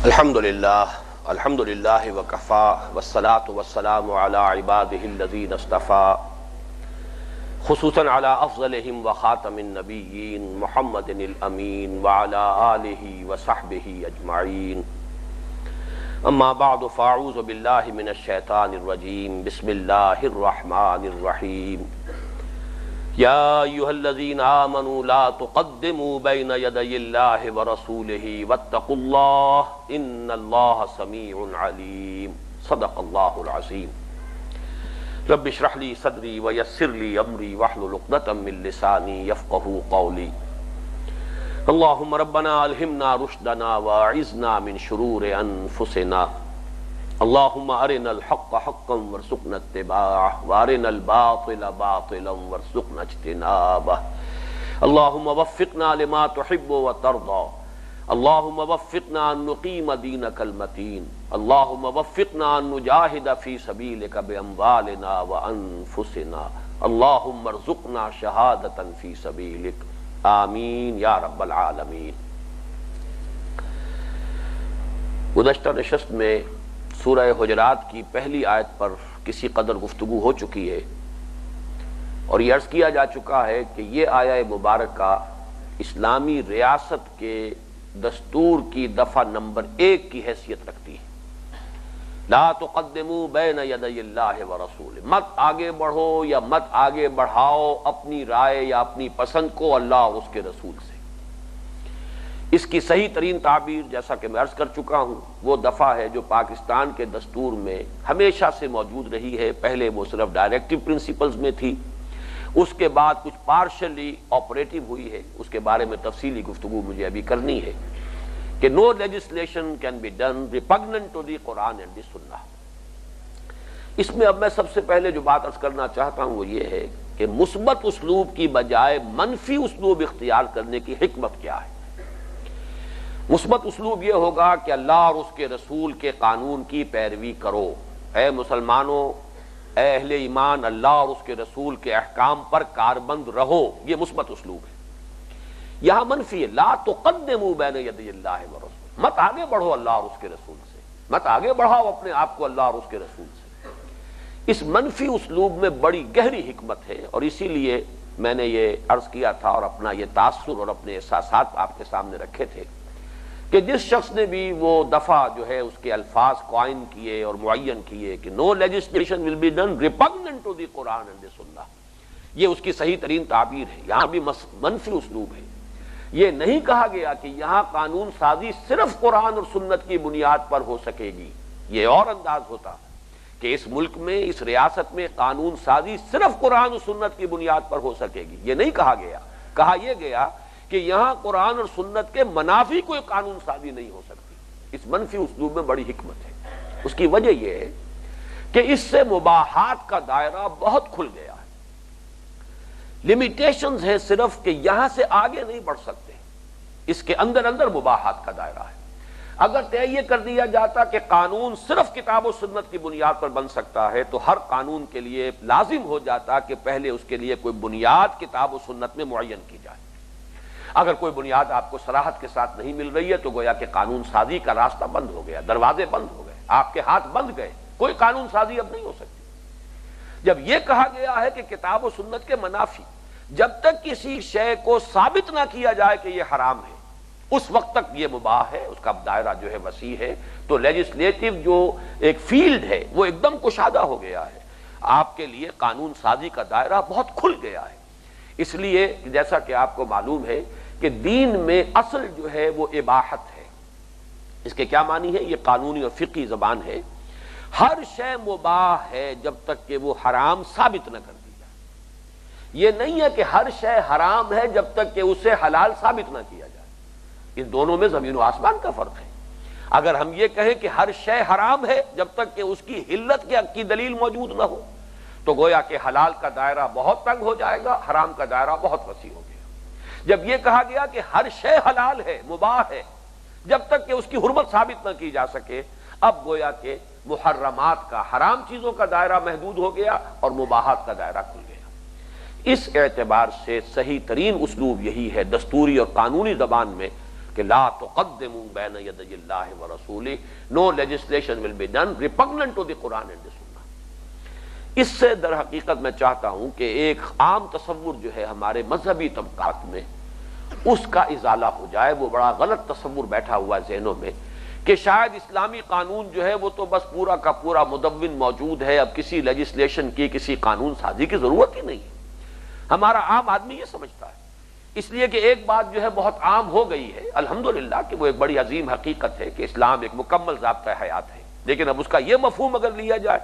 الحمدللہ وکفا والصلاة والسلام علی عبادہ الذین اصطفا خصوصاً علی افضلہم وخاتم النبیین محمد الامین وعلی آلہ وصحبہ اجمعین اما بعد فاعوذ باللہ من الشیطان الرجیم بسم اللہ الرحمن الرحیم یا ایھا الذین آمنوا لا تقدموا بین یدی اللہ ورسولہ واتقوا اللہ ان اللہ سمیع علیم صدق اللہ العظیم رب اشرح لی صدری ویسر لی امری واحلل عقدۃ من لسانی یفقہوا قولی اللہم ربنا الہمنا رشدنا واعذنا من شرور انفسنا اللہم ارنا الحق حقا وارزقنا اتباعہ وارنا الباطل باطلا وارزقنا اجتنابہ اللہم وفقنا لما تحب وترضى اللہم وفقنا ان نقیم دینک المتین اللہم وفقنا ان نجاہد فی سبیلک باموالنا وانفسنا اللہم ارزقنا شہادتا فی سبیلک آمین یا رب العالمین۔ گزشتہ نشست میں سورہ حجرات کی پہلی آیت پر کسی قدر گفتگو ہو چکی ہے اور یہ عرض کیا جا چکا ہے کہ یہ آیہ مبارکہ اسلامی ریاست کے دستور کی دفعہ نمبر 1 کی حیثیت رکھتی ہے۔ لا تقدموا بین یدی اللہ ورسولہ، مت آگے بڑھو یا مت آگے بڑھاؤ اپنی رائے یا اپنی پسند کو اللہ اور اس کے رسول سے۔ اس کی صحیح ترین تعبیر جیسا کہ میں عرض کر چکا ہوں وہ دفعہ ہے جو پاکستان کے دستور میں ہمیشہ سے موجود رہی ہے۔ پہلے وہ صرف ڈائریکٹو پرنسپلز میں تھی، اس کے بعد کچھ پارشلی آپریٹو ہوئی ہے، اس کے بارے میں تفصیلی گفتگو مجھے ابھی کرنی ہے کہ no legislation can be done repugnant to the Quran and the Sunnah۔ اس میں اب میں سب سے پہلے جو بات عرض کرنا چاہتا ہوں وہ یہ ہے کہ مثبت اسلوب کی بجائے منفی اسلوب اختیار کرنے کی حکمت کیا ہے۔ مثبت اسلوب یہ ہوگا کہ اللہ اور اس کے رسول کے قانون کی پیروی کرو، اے مسلمانوں، اے اہل ایمان، اللہ اور اس کے رسول کے احکام پر کاربند رہو، یہ مثبت اسلوب ہے۔ یہاں منفی ہے، لا تقدموا بین یدی اللہ ورسولہ، مت آگے بڑھو اللہ اور اس کے رسول سے، مت آگے بڑھاؤ اپنے آپ کو اللہ اور اس کے رسول سے۔ اس منفی اسلوب میں بڑی گہری حکمت ہے اور اسی لیے میں نے یہ عرض کیا تھا اور اپنا یہ تاثر اور اپنے احساسات آپ کے سامنے رکھے تھے کہ جس شخص نے بھی وہ دفعہ جو ہے اس کے الفاظ قائم کیے اور معین کیے کہ no legislation will be done repugnant to the Quran and the Sunnah، یہ اس کی صحیح ترین تعبیر ہے۔ یہاں بھی منفی اسلوب ہے، یہ نہیں کہا گیا کہ یہاں قانون سازی صرف قرآن اور سنت کی بنیاد پر ہو سکے گی، یہ اور انداز ہوتا کہ اس ملک میں اس ریاست میں قانون سازی صرف قرآن اور سنت کی بنیاد پر ہو سکے گی، یہ نہیں کہا گیا۔ کہا یہ گیا کہ یہاں قرآن اور سنت کے منافی کوئی قانون سازی نہیں ہو سکتی۔ اس منفی اسلوب میں بڑی حکمت ہے۔ اس کی وجہ یہ ہے کہ اس سے مباحات کا دائرہ بہت کھل گیا ہے۔ لمیٹیشنز ہیں صرف کہ یہاں سے آگے نہیں بڑھ سکتے، اس کے اندر اندر مباحات کا دائرہ ہے۔ اگر طے یہ کر دیا جاتا کہ قانون صرف کتاب و سنت کی بنیاد پر بن سکتا ہے تو ہر قانون کے لیے لازم ہو جاتا کہ پہلے اس کے لیے کوئی بنیاد کتاب و سنت میں معین کی جائے۔ اگر کوئی بنیاد آپ کو صراحت کے ساتھ نہیں مل رہی ہے تو گویا کہ قانون سازی کا راستہ بند ہو گیا، دروازے بند ہو گئے، آپ کے ہاتھ بند گئے، کوئی قانون سازی اب نہیں ہو سکتی۔ جب یہ کہا گیا ہے کہ کتاب و سنت کے منافی جب تک کسی شے کو ثابت نہ کیا جائے کہ یہ حرام ہے اس وقت تک یہ مباح ہے، اس کا دائرہ جو ہے وسیع ہے، تو لیجسلیٹو جو ایک فیلڈ ہے وہ ایک دم کشادہ ہو گیا ہے، آپ کے لیے قانون سازی کا دائرہ بہت کھل گیا ہے۔ اس لیے جیسا کہ آپ کو معلوم ہے کہ دین میں اصل جو ہے وہ اباحت ہے۔ اس کے کیا معنی ہے؟ یہ قانونی اور فقہی زبان ہے۔ ہر شے مباح ہے جب تک کہ وہ حرام ثابت نہ کر دی جائے۔ یہ نہیں ہے کہ ہر شے حرام ہے جب تک کہ اسے حلال ثابت نہ کیا جائے۔ ان دونوں میں زمین و آسمان کا فرق ہے۔ اگر ہم یہ کہیں کہ ہر شے حرام ہے جب تک کہ اس کی حلت کی دلیل موجود نہ ہو تو گویا کہ حلال کا دائرہ بہت تنگ ہو جائے گا، حرام کا دائرہ بہت وسیع ہو گیا۔ جب یہ کہا گیا کہ ہر شے حلال ہے، مباح ہے، جب تک کہ اس کی حرمت ثابت نہ کی جا سکے، اب گویا کہ محرمات کا، حرام چیزوں کا دائرہ محدود ہو گیا اور مباحات کا دائرہ کھل گیا۔ اس اعتبار سے صحیح ترین اسلوب یہی ہے دستوری اور قانونی زبان میں کہ لا تقدموا بین یدی اللہ ورسولہ، no legislation will be done repugnant to the Quran and the Sunnah۔ اس سے در حقیقت میں چاہتا ہوں کہ ایک عام تصور جو ہے ہمارے مذہبی طبقات میں اس کا ازالہ ہو جائے۔ وہ بڑا غلط تصور بیٹھا ہوا ذہنوں میں کہ شاید اسلامی قانون جو ہے وہ تو بس پورا کا پورا مدون موجود ہے، اب کسی لیجسلیشن کی، کسی قانون سازی کی ضرورت ہی نہیں ہے۔ ہمارا عام آدمی یہ سمجھتا ہے، اس لیے کہ ایک بات جو ہے بہت عام ہو گئی ہے الحمدللہ کہ وہ ایک بڑی عظیم حقیقت ہے کہ اسلام ایک مکمل ضابطہ حیات ہے، لیکن اب اس کا یہ مفہوم اگر لیا جائے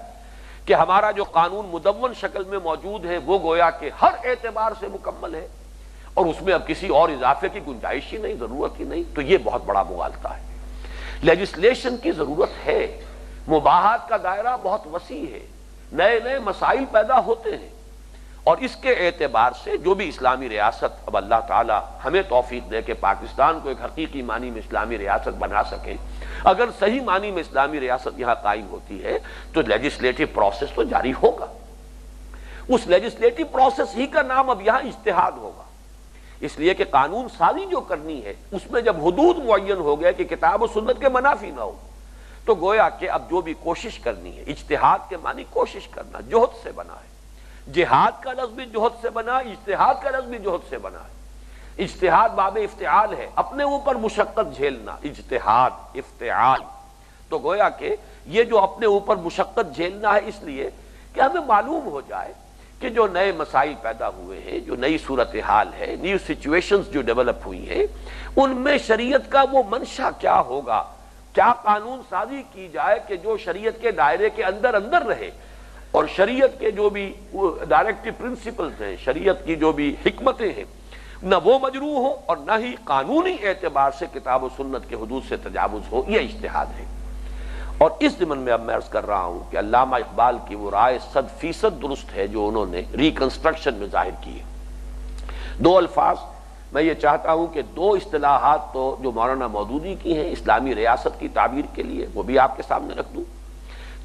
کہ ہمارا جو قانون مدون شکل میں موجود ہے وہ گویا کہ ہر اعتبار سے مکمل ہے اور اس میں اب کسی اور اضافے کی گنجائش ہی نہیں، ضرورت ہی نہیں، تو یہ بہت بڑا مغالطہ ہے۔ لیجسلیشن کی ضرورت ہے، مباحات کا دائرہ بہت وسیع ہے، نئے نئے مسائل پیدا ہوتے ہیں، اور اس کے اعتبار سے جو بھی اسلامی ریاست اب اللہ تعالی ہمیں توفیق دے کہ پاکستان کو ایک حقیقی معنی میں اسلامی ریاست بنا سکے، اگر صحیح معنی میں اسلامی ریاست یہاں قائم ہوتی ہے تو لیجسلیٹو پروسیس تو جاری ہوگا۔ اس لیجسلیٹو پروسیس ہی کا نام اب یہاں اجتہاد ہوگا، اس لیے کہ قانون سازی جو کرنی ہے اس میں جب حدود معین ہو گئے کہ کتاب و سنت کے منافی نہ ہو، تو گویا کہ اب جو بھی کوشش کرنی ہے، اجتہاد کے معنی کوشش کرنا، جہد سے بنا ہے۔ جہاد کا لفظ بھی جہد سے بنا، اجتہاد کا لفظ بھی جہد سے بنا ہے۔ اجتہاد باب افتعال ہے، اپنے اوپر مشقت جھیلنا، اجتہاد افتعال، تو گویا کہ یہ جو اپنے اوپر مشقت جھیلنا ہے اس لیے کہ ہمیں معلوم ہو جائے کہ جو نئے مسائل پیدا ہوئے ہیں، جو نئی صورتحال ہے، نیو سچویشنز جو ڈیولپ ہوئی ہیں، ان میں شریعت کا وہ منشا کیا ہوگا، کیا قانون سازی کی جائے کہ جو شریعت کے دائرے کے اندر اندر رہے، اور شریعت کے جو بھی ڈائریکٹو پرنسپلز ہیں، شریعت کی جو بھی حکمتیں ہیں، نہ وہ مجروح ہو اور نہ ہی قانونی اعتبار سے کتاب و سنت کے حدود سے تجاوز ہو، یہ اجتہاد ہے۔ اور اس ضمن میں اب میں عرض کر رہا ہوں کہ علامہ اقبال کی وہ رائے 100% درست ہے جو انہوں نے ریکنسٹرکشن میں ظاہر کی ہے۔ دو الفاظ میں یہ چاہتا ہوں کہ دو اصطلاحات تو جو مولانا مودودی کی ہیں اسلامی ریاست کی تعبیر کے لیے وہ بھی آپ کے سامنے رکھ دوں،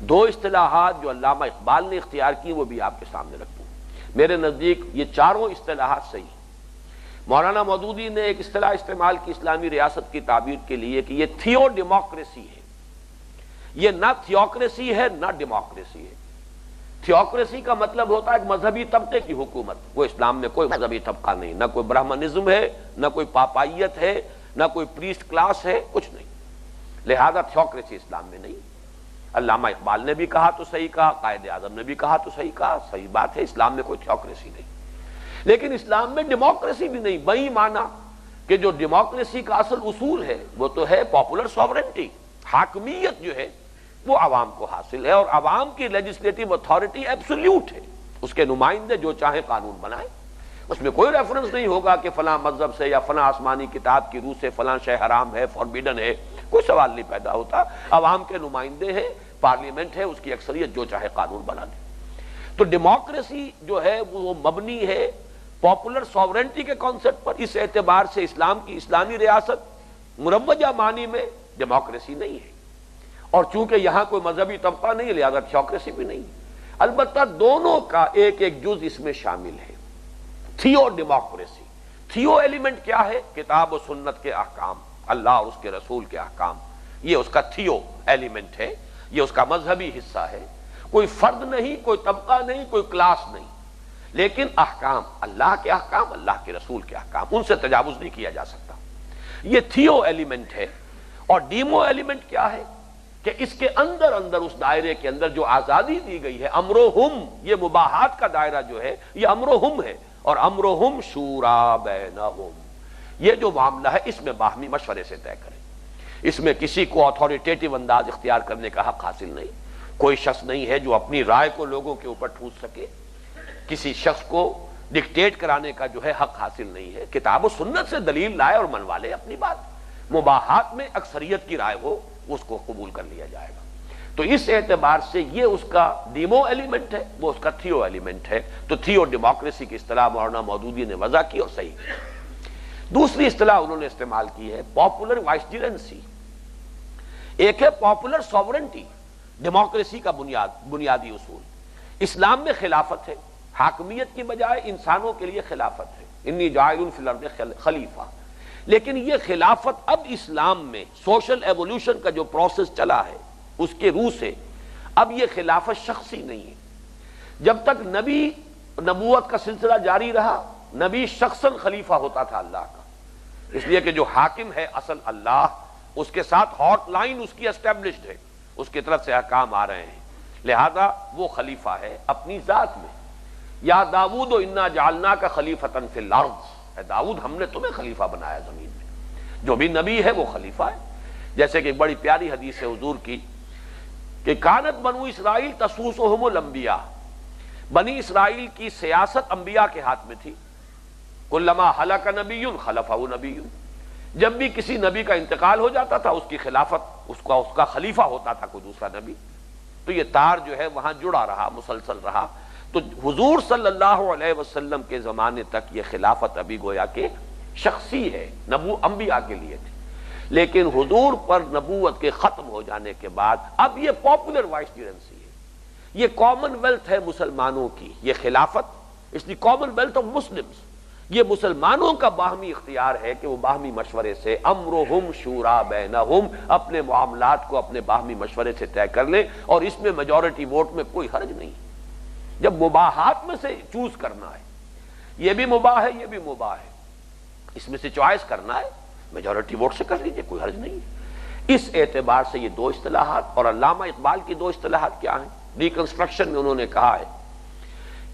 دو اصطلاحات جو علامہ اقبال نے اختیار کی وہ بھی آپ کے سامنے رکھ دوں۔ میرے نزدیک یہ چاروں اصطلاحات صحیح ہیں۔ مولانا مودودی نے ایک اصطلاح استعمال کی اسلامی ریاست کی تعبیر کے لیے کہ یہ تھیو ڈیموکریسی ہے، یہ نہ تھیوکریسی ہے نہ ڈیموکریسی ہے۔ تھیوکریسی کا مطلب ہوتا ہے ایک مذہبی طبقے کی حکومت، وہ اسلام میں کوئی مذہبی طبقہ نہیں، نہ کوئی برہمنزم ہے، نہ کوئی پاپائیت ہے، نہ کوئی پریسٹ کلاس ہے، کچھ نہیں، لہذا تھیوکریسی اسلام میں نہیں۔ علامہ اقبال نے بھی کہا تو صحیح کہا، قائد اعظم نے بھی کہا تو صحیح کہا، صحیح بات ہے، اسلام میں کوئی تھیوکریسی نہیں، لیکن اسلام میں ڈیموکریسی بھی نہیں، بہی معنی کہ جو ڈیموکریسی کا اصل اصول ہے وہ تو ہے پاپولر سوورنٹی، حاکمیت جو ہے وہ عوام کو حاصل ہے، اور عوام کی لیجسلیٹو اتھارٹی ایبسولوٹ ہے، اس کے نمائندے جو چاہیں قانون بنائیں، اس میں کوئی ریفرنس نہیں ہوگا کہ فلاں مذہب سے یا فلاں آسمانی کتاب کی روح سے فلاں شے حرام ہے، فوربیڈن ہے، کوئی سوال نہیں پیدا ہوتا، عوام کے نمائندے ہیں، پارلیمنٹ ہے، اس کی اکثریت جو چاہے قانون بنا دے۔ تو ڈیموکریسی جو ہے وہ مبنی ہے پاپولر سوورنٹی کے کانسیپٹ پر، اس اعتبار سے اسلام کی اسلامی ریاست مروجہ معنی میں ڈیموکریسی نہیں ہے، اور چونکہ یہاں کوئی مذہبی طبقہ نہیں لہذا تھیوکریسی بھی نہیں، البتہ دونوں کا ایک ایک جز اس میں شامل ہے۔ تھیو ڈیموکریسی، تھیو ایلیمنٹ کیا ہے؟ کتاب و سنت کے احکام، اللہ اور اس کے رسول کے احکام، یہ اس کا تھیو ایلیمنٹ ہے، یہ اس کا مذہبی حصہ ہے، کوئی فرد نہیں، کوئی طبقہ نہیں، کوئی کلاس نہیں، لیکن احکام، اللہ کے احکام، اللہ کے رسول کے احکام، ان سے تجاوز نہیں کیا جا سکتا، یہ تھیو ایلیمنٹ ہے۔ اور ڈیمو ایلیمنٹ کیا ہے کہ اس کے اندر اندر اس دائرے کے اندر جو آزادی دی گئی ہے، امرہم، یہ مباحات کا دائرہ جو ہے یہ امرہم ہے، اور امرہم شورا بینہم، یہ جو معاملہ ہے اس میں باہمی مشورے سے طے کریں، اس میں کسی کو اتھارٹیٹیو انداز اختیار کرنے کا حق حاصل نہیں، کوئی شخص نہیں ہے جو اپنی رائے کو لوگوں کے اوپر ٹھوس سکے، کسی شخص کو ڈکٹیٹ کرانے کا جو ہے حق حاصل نہیں ہے، کتاب و سنت سے دلیل لائے اور منوا لے اپنی بات، مباحات میں اکثریت کی رائے ہو اس کو قبول کر لیا جائے گا۔ تو اس اعتبار سے یہ اس کا ڈیمو ایلیمنٹ ہے، وہ اس کا تھیو ایلیمنٹ ہے۔ تو تھیو ڈیموکریسی کی اصطلاح مولانا مودودی نے وضع کی اور صحیح ہے۔ دوسری اصطلاح انہوں نے استعمال کی ہے پاپولر وائسجرنسی، ایک ہے پاپولر سوورنٹی، ڈیموکریسی کا بنیادی اصول، اسلام میں خلافت ہے، حاکمیت کی بجائے انسانوں کے لیے خلافت ہے، انی جاعل فی الارض خلیفہ، لیکن یہ خلافت اب اسلام میں سوشل ایوولوشن کا جو پروسیس چلا ہے اس کے روح سے اب یہ خلافت شخصی نہیں ہے. جب تک نبی نبوت کا سلسلہ جاری رہا نبی شخصاً خلیفہ ہوتا تھا اللہ کا، اس لیے کہ جو حاکم ہے اصل اللہ، اس کے ساتھ ہاٹ لائن اس کی اسٹیبلشڈ ہے، اس کی طرف سے احکام آ رہے ہیں، لہذا وہ خلیفہ ہے اپنی ذات میں. یا داؤد انا جعلناک خلیفۃ فی الارض، اے داؤد ہم نے تمہیں خلیفہ بنایا زمین میں. جو بھی نبی ہے وہ خلیفہ ہے. جیسے کہ ایک بڑی پیاری حدیث ہے حضور کی کہ کانت بنو اسرائیل تسوسہم الانبیاء، بنی اسرائیل کی سیاست انبیاء کے ہاتھ میں تھی. کلما ہلک نبی خلفہ نبی، جب بھی کسی نبی کا انتقال ہو جاتا تھا اس کی خلافت اس کا خلیفہ ہوتا تھا کوئی دوسرا نبی. تو یہ تار جو ہے وہاں جڑا رہا، مسلسل رہا. تو حضور صلی اللہ علیہ وسلم کے زمانے تک یہ خلافت ابھی گویا کہ شخصی ہے، انبیاء کے لیے تھی. لیکن حضور پر نبوت کے ختم ہو جانے کے بعد اب یہ پاپولر وائسرینسی ہے، یہ کامن ویلتھ ہے مسلمانوں کی. یہ خلافت اس لیے کامن ویلتھ آف مسلمز، یہ مسلمانوں کا باہمی اختیار ہے کہ وہ باہمی مشورے سے امرہم شورا بینہم، اپنے معاملات کو اپنے باہمی مشورے سے طے کر لیں، اور اس میں میجورٹی ووٹ میں کوئی حرج نہیں. جب مباحات میں سے چوز کرنا ہے، یہ بھی مباح ہے یہ بھی مباح ہے، اس میں سے چوائس کرنا ہے میجورٹی ووٹ سے کر لیجئے، کوئی حرج نہیں ہے. اس اعتبار سے یہ دو اصطلاحات. اور علامہ اقبال کی دو اصطلاحات کیا ہیں؟ ریکنسٹرکشن میں انہوں نے کہا ہے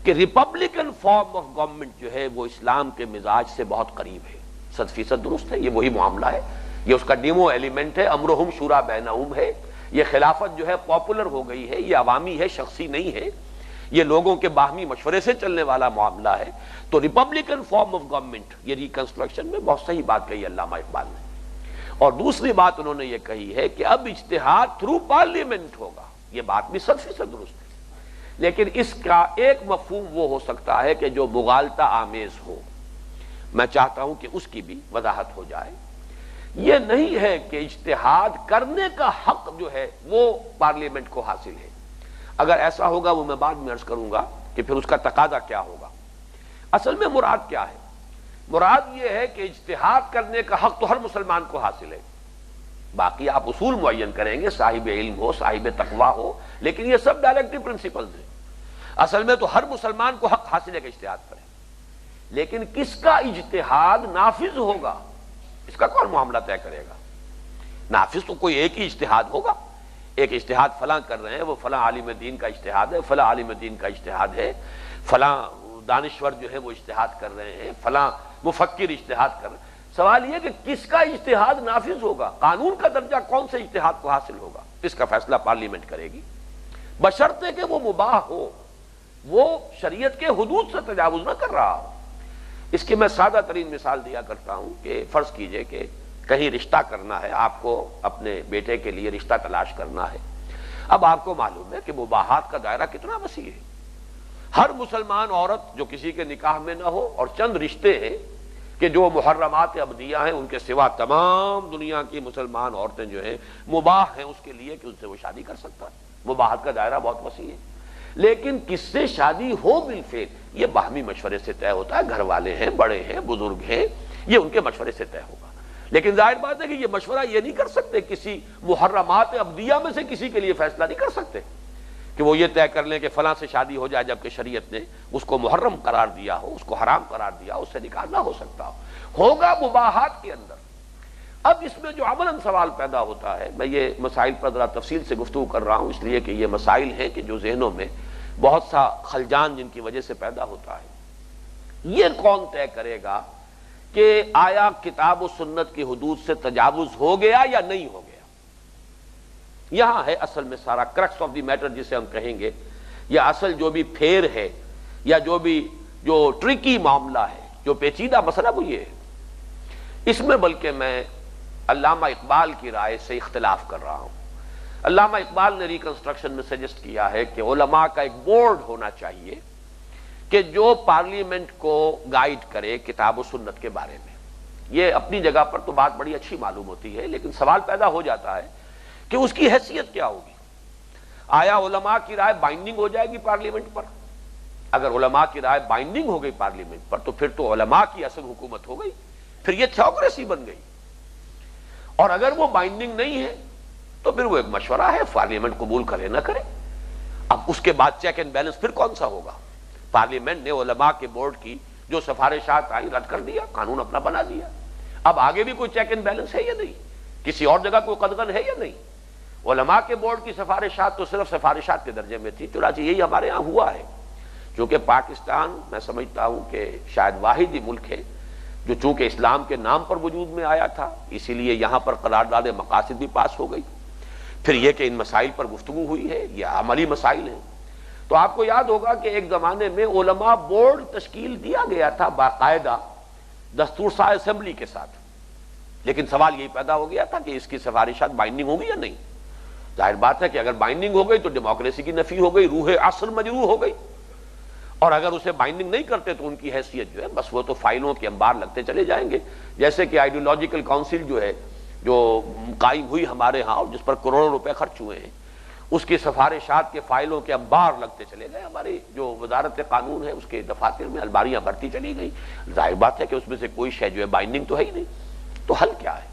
کہ ریپبلکن فارم آف گورنمنٹ جو ہے وہ اسلام کے مزاج سے بہت قریب ہے. 100% درست ہے، یہ وہی معاملہ ہے، یہ اس کا ڈیمو ایلیمنٹ ہے، امرہم شورا بینہم ہے. یہ خلافت جو ہے پاپولر ہو گئی ہے، یہ عوامی ہے، شخصی نہیں ہے، یہ لوگوں کے باہمی مشورے سے چلنے والا معاملہ ہے. تو ریپبلکن فارم آف گورنمنٹ، یہ ریکنسٹرکشن میں بہت صحیح بات کہی علامہ اقبال نے. اور دوسری بات انہوں نے یہ کہی ہے کہ اب اجتہاد تھرو پارلیمنٹ ہوگا. یہ بات بھی 100% درست ہے، لیکن اس کا ایک مفہوم وہ ہو سکتا ہے کہ جو مغالطہ آمیز ہو. میں چاہتا ہوں کہ اس کی بھی وضاحت ہو جائے. یہ نہیں ہے کہ اجتہاد کرنے کا حق جو ہے وہ پارلیمنٹ کو حاصل ہے. اگر ایسا ہوگا وہ میں بعد میں عرض کروں گا کہ پھر اس کا تقاضا کیا ہوگا. اصل میں مراد کیا ہے؟ مراد یہ ہے کہ اجتہاد کرنے کا حق تو ہر مسلمان کو حاصل ہے. باقی آپ اصول معین کریں گے، صاحب علم ہو، صاحب تقویٰ ہو، لیکن یہ سب ڈائریکٹو پرنسپلز ہیں. اصل میں تو ہر مسلمان کو حق حاصل ہے کہ اجتہاد کرے، لیکن کس کا اجتہاد نافذ ہوگا اس کا کون معاملہ طے کرے گا؟ نافذ تو کوئی ایک ہی اجتہاد ہوگا. ایک اجتہاد فلاں کر رہے ہیں، وہ فلاں عالم دین کا اجتہاد ہے، فلاں عالم دین کا اجتہاد ہے، فلاں دانشور جو ہے وہ اجتہاد کر رہے ہیں، فلاں مفکر اجتہاد کر رہے ہیں. سوال یہ کہ کس کا اجتہاد نافذ ہوگا، قانون کا درجہ کون سے اجتہاد کو حاصل ہوگا، اس کا فیصلہ پارلیمنٹ کرے گی، بشرطے کہ وہ مباح ہو، وہ شریعت کے حدود سے تجاوز نہ کر رہا ہو. اس کی میں سادہ ترین مثال دیا کرتا ہوں کہ فرض کیجئے کہ کہیں رشتہ کرنا ہے، آپ کو اپنے بیٹے کے لیے رشتہ تلاش کرنا ہے. اب آپ کو معلوم ہے کہ مباحات کا دائرہ کتنا وسیع ہے. ہر مسلمان عورت جو کسی کے نکاح میں نہ ہو، اور چند رشتے ہیں کہ جو محرمات ابدیہ ہیں، ان کے سوا تمام دنیا کی مسلمان عورتیں جو ہیں مباح ہیں اس کے لیے کہ ان سے وہ شادی کر سکتا ہے. مباحات کا دائرہ بہت وسیع ہے. لیکن کس سے شادی ہو بالفعل یہ باہمی مشورے سے طے ہوتا ہے. گھر والے ہیں، بڑے ہیں، بزرگ ہیں، یہ ان کے مشورے سے طے ہوگا. لیکن ظاہر بات ہے کہ یہ مشورہ یہ نہیں کر سکتے، کسی محرمات ابدیہ میں سے کسی کے لیے فیصلہ نہیں کر سکتے کہ وہ یہ طے کر لیں کہ فلاں سے شادی ہو جائے، جبکہ شریعت نے اس کو محرم قرار دیا ہو، اس کو حرام قرار دیا ہو، اس سے نکاح نہ ہو سکتا ہو. ہوگا مباحات کے اندر. اب اس میں جو عملاً سوال پیدا ہوتا ہے، میں یہ مسائل پر ذرا تفصیل سے گفتگو کر رہا ہوں اس لیے کہ یہ مسائل ہیں کہ جو ذہنوں میں بہت سا خلجان جن کی وجہ سے پیدا ہوتا ہے. یہ کون طے کرے گا کہ آیا کتاب و سنت کی حدود سے تجاوز ہو گیا یا نہیں ہو گیا؟ یہاں ہے اصل میں سارا کرکس آف دی میٹر جسے ہم کہیں گے، یا اصل جو بھی پھیر ہے یا جو ٹرکی معاملہ ہے، جو پیچیدہ مسئلہ وہ یہ ہے. اس میں بلکہ میں علامہ اقبال کی رائے سے اختلاف کر رہا ہوں. علامہ اقبال نے ریکنسٹرکشن میں سجسٹ کیا ہے کہ علماء کا ایک بورڈ ہونا چاہیے کہ جو پارلیمنٹ کو گائیڈ کرے کتاب و سنت کے بارے میں. یہ اپنی جگہ پر تو بات بڑی اچھی معلوم ہوتی ہے، لیکن سوال پیدا ہو جاتا ہے کہ اس کی حیثیت کیا ہوگی. آیا علماء کی رائے بائنڈنگ ہو جائے گی پارلیمنٹ پر؟ اگر علماء کی رائے بائنڈنگ ہو گئی پارلیمنٹ پر تو پھر تو علماء کی اصل حکومت ہو گئی. پھر یہ تھیوکریسی بن گئی. اور اگر وہ بائنڈنگ نہیں ہے تو پھر وہ ایک مشورہ ہے، پارلیمنٹ قبول کرے نہ کرے. اب اس کے بعد چیک اینڈ بیلنس پھر کون سا ہوگا؟ پارلیمنٹ نے علماء کے بورڈ کی جو سفارشات آئی رد کر دیا، قانون اپنا بنا دیا. اب آگے بھی کوئی چیک اینڈ بیلنس ہے یا نہیں؟ کسی اور جگہ کوئی قدغن ہے یا نہیں؟ علماء کے بورڈ کی سفارشات تو صرف سفارشات کے درجے میں تھی. چنانچہ یہی ہمارے ہاں ہوا ہے. چونکہ پاکستان میں سمجھتا ہوں کہ شاید واحد ہی ملک ہے جو چونکہ اسلام کے نام پر وجود میں آیا تھا، اسی لیے یہاں پر قرارداد مقاصد بھی پاس ہو گئی. پھر یہ کہ ان مسائل پر گفتگو ہوئی ہے، یہ عملی مسائل ہیں. تو آپ کو یاد ہوگا کہ ایک زمانے میں علماء بورڈ تشکیل دیا گیا تھا باقاعدہ دستور ساز اسمبلی کے ساتھ. لیکن سوال یہی پیدا ہو گیا تھا کہ اس کی سفارشات بائنڈنگ ہوگی یا نہیں. ظاہر بات ہے کہ اگر بائنڈنگ ہو گئی تو ڈیموکریسی کی نفی ہو گئی، روح عصر مجروح ہو گئی. اور اگر اسے بائنڈنگ نہیں کرتے تو ان کی حیثیت جو ہے بس وہ تو فائلوں کے انبار لگتے چلے جائیں گے. جیسے کہ آئیڈیولوجیکل کونسل جو ہے جو قائم ہوئی ہمارے ہاں اور جس پر کروڑوں روپے خرچ ہوئے ہیں، اس کی سفارشات کے فائلوں کے انبار لگتے چلے گئے. ہماری جو وزارت قانون ہے اس کے دفاتر میں الماریاں بھرتی چلی گئی. ظاہر بات ہے کہ اس میں سے کوئی شے جو ہے بائنڈنگ تو ہے ہی نہیں. تو حل کیا ہے؟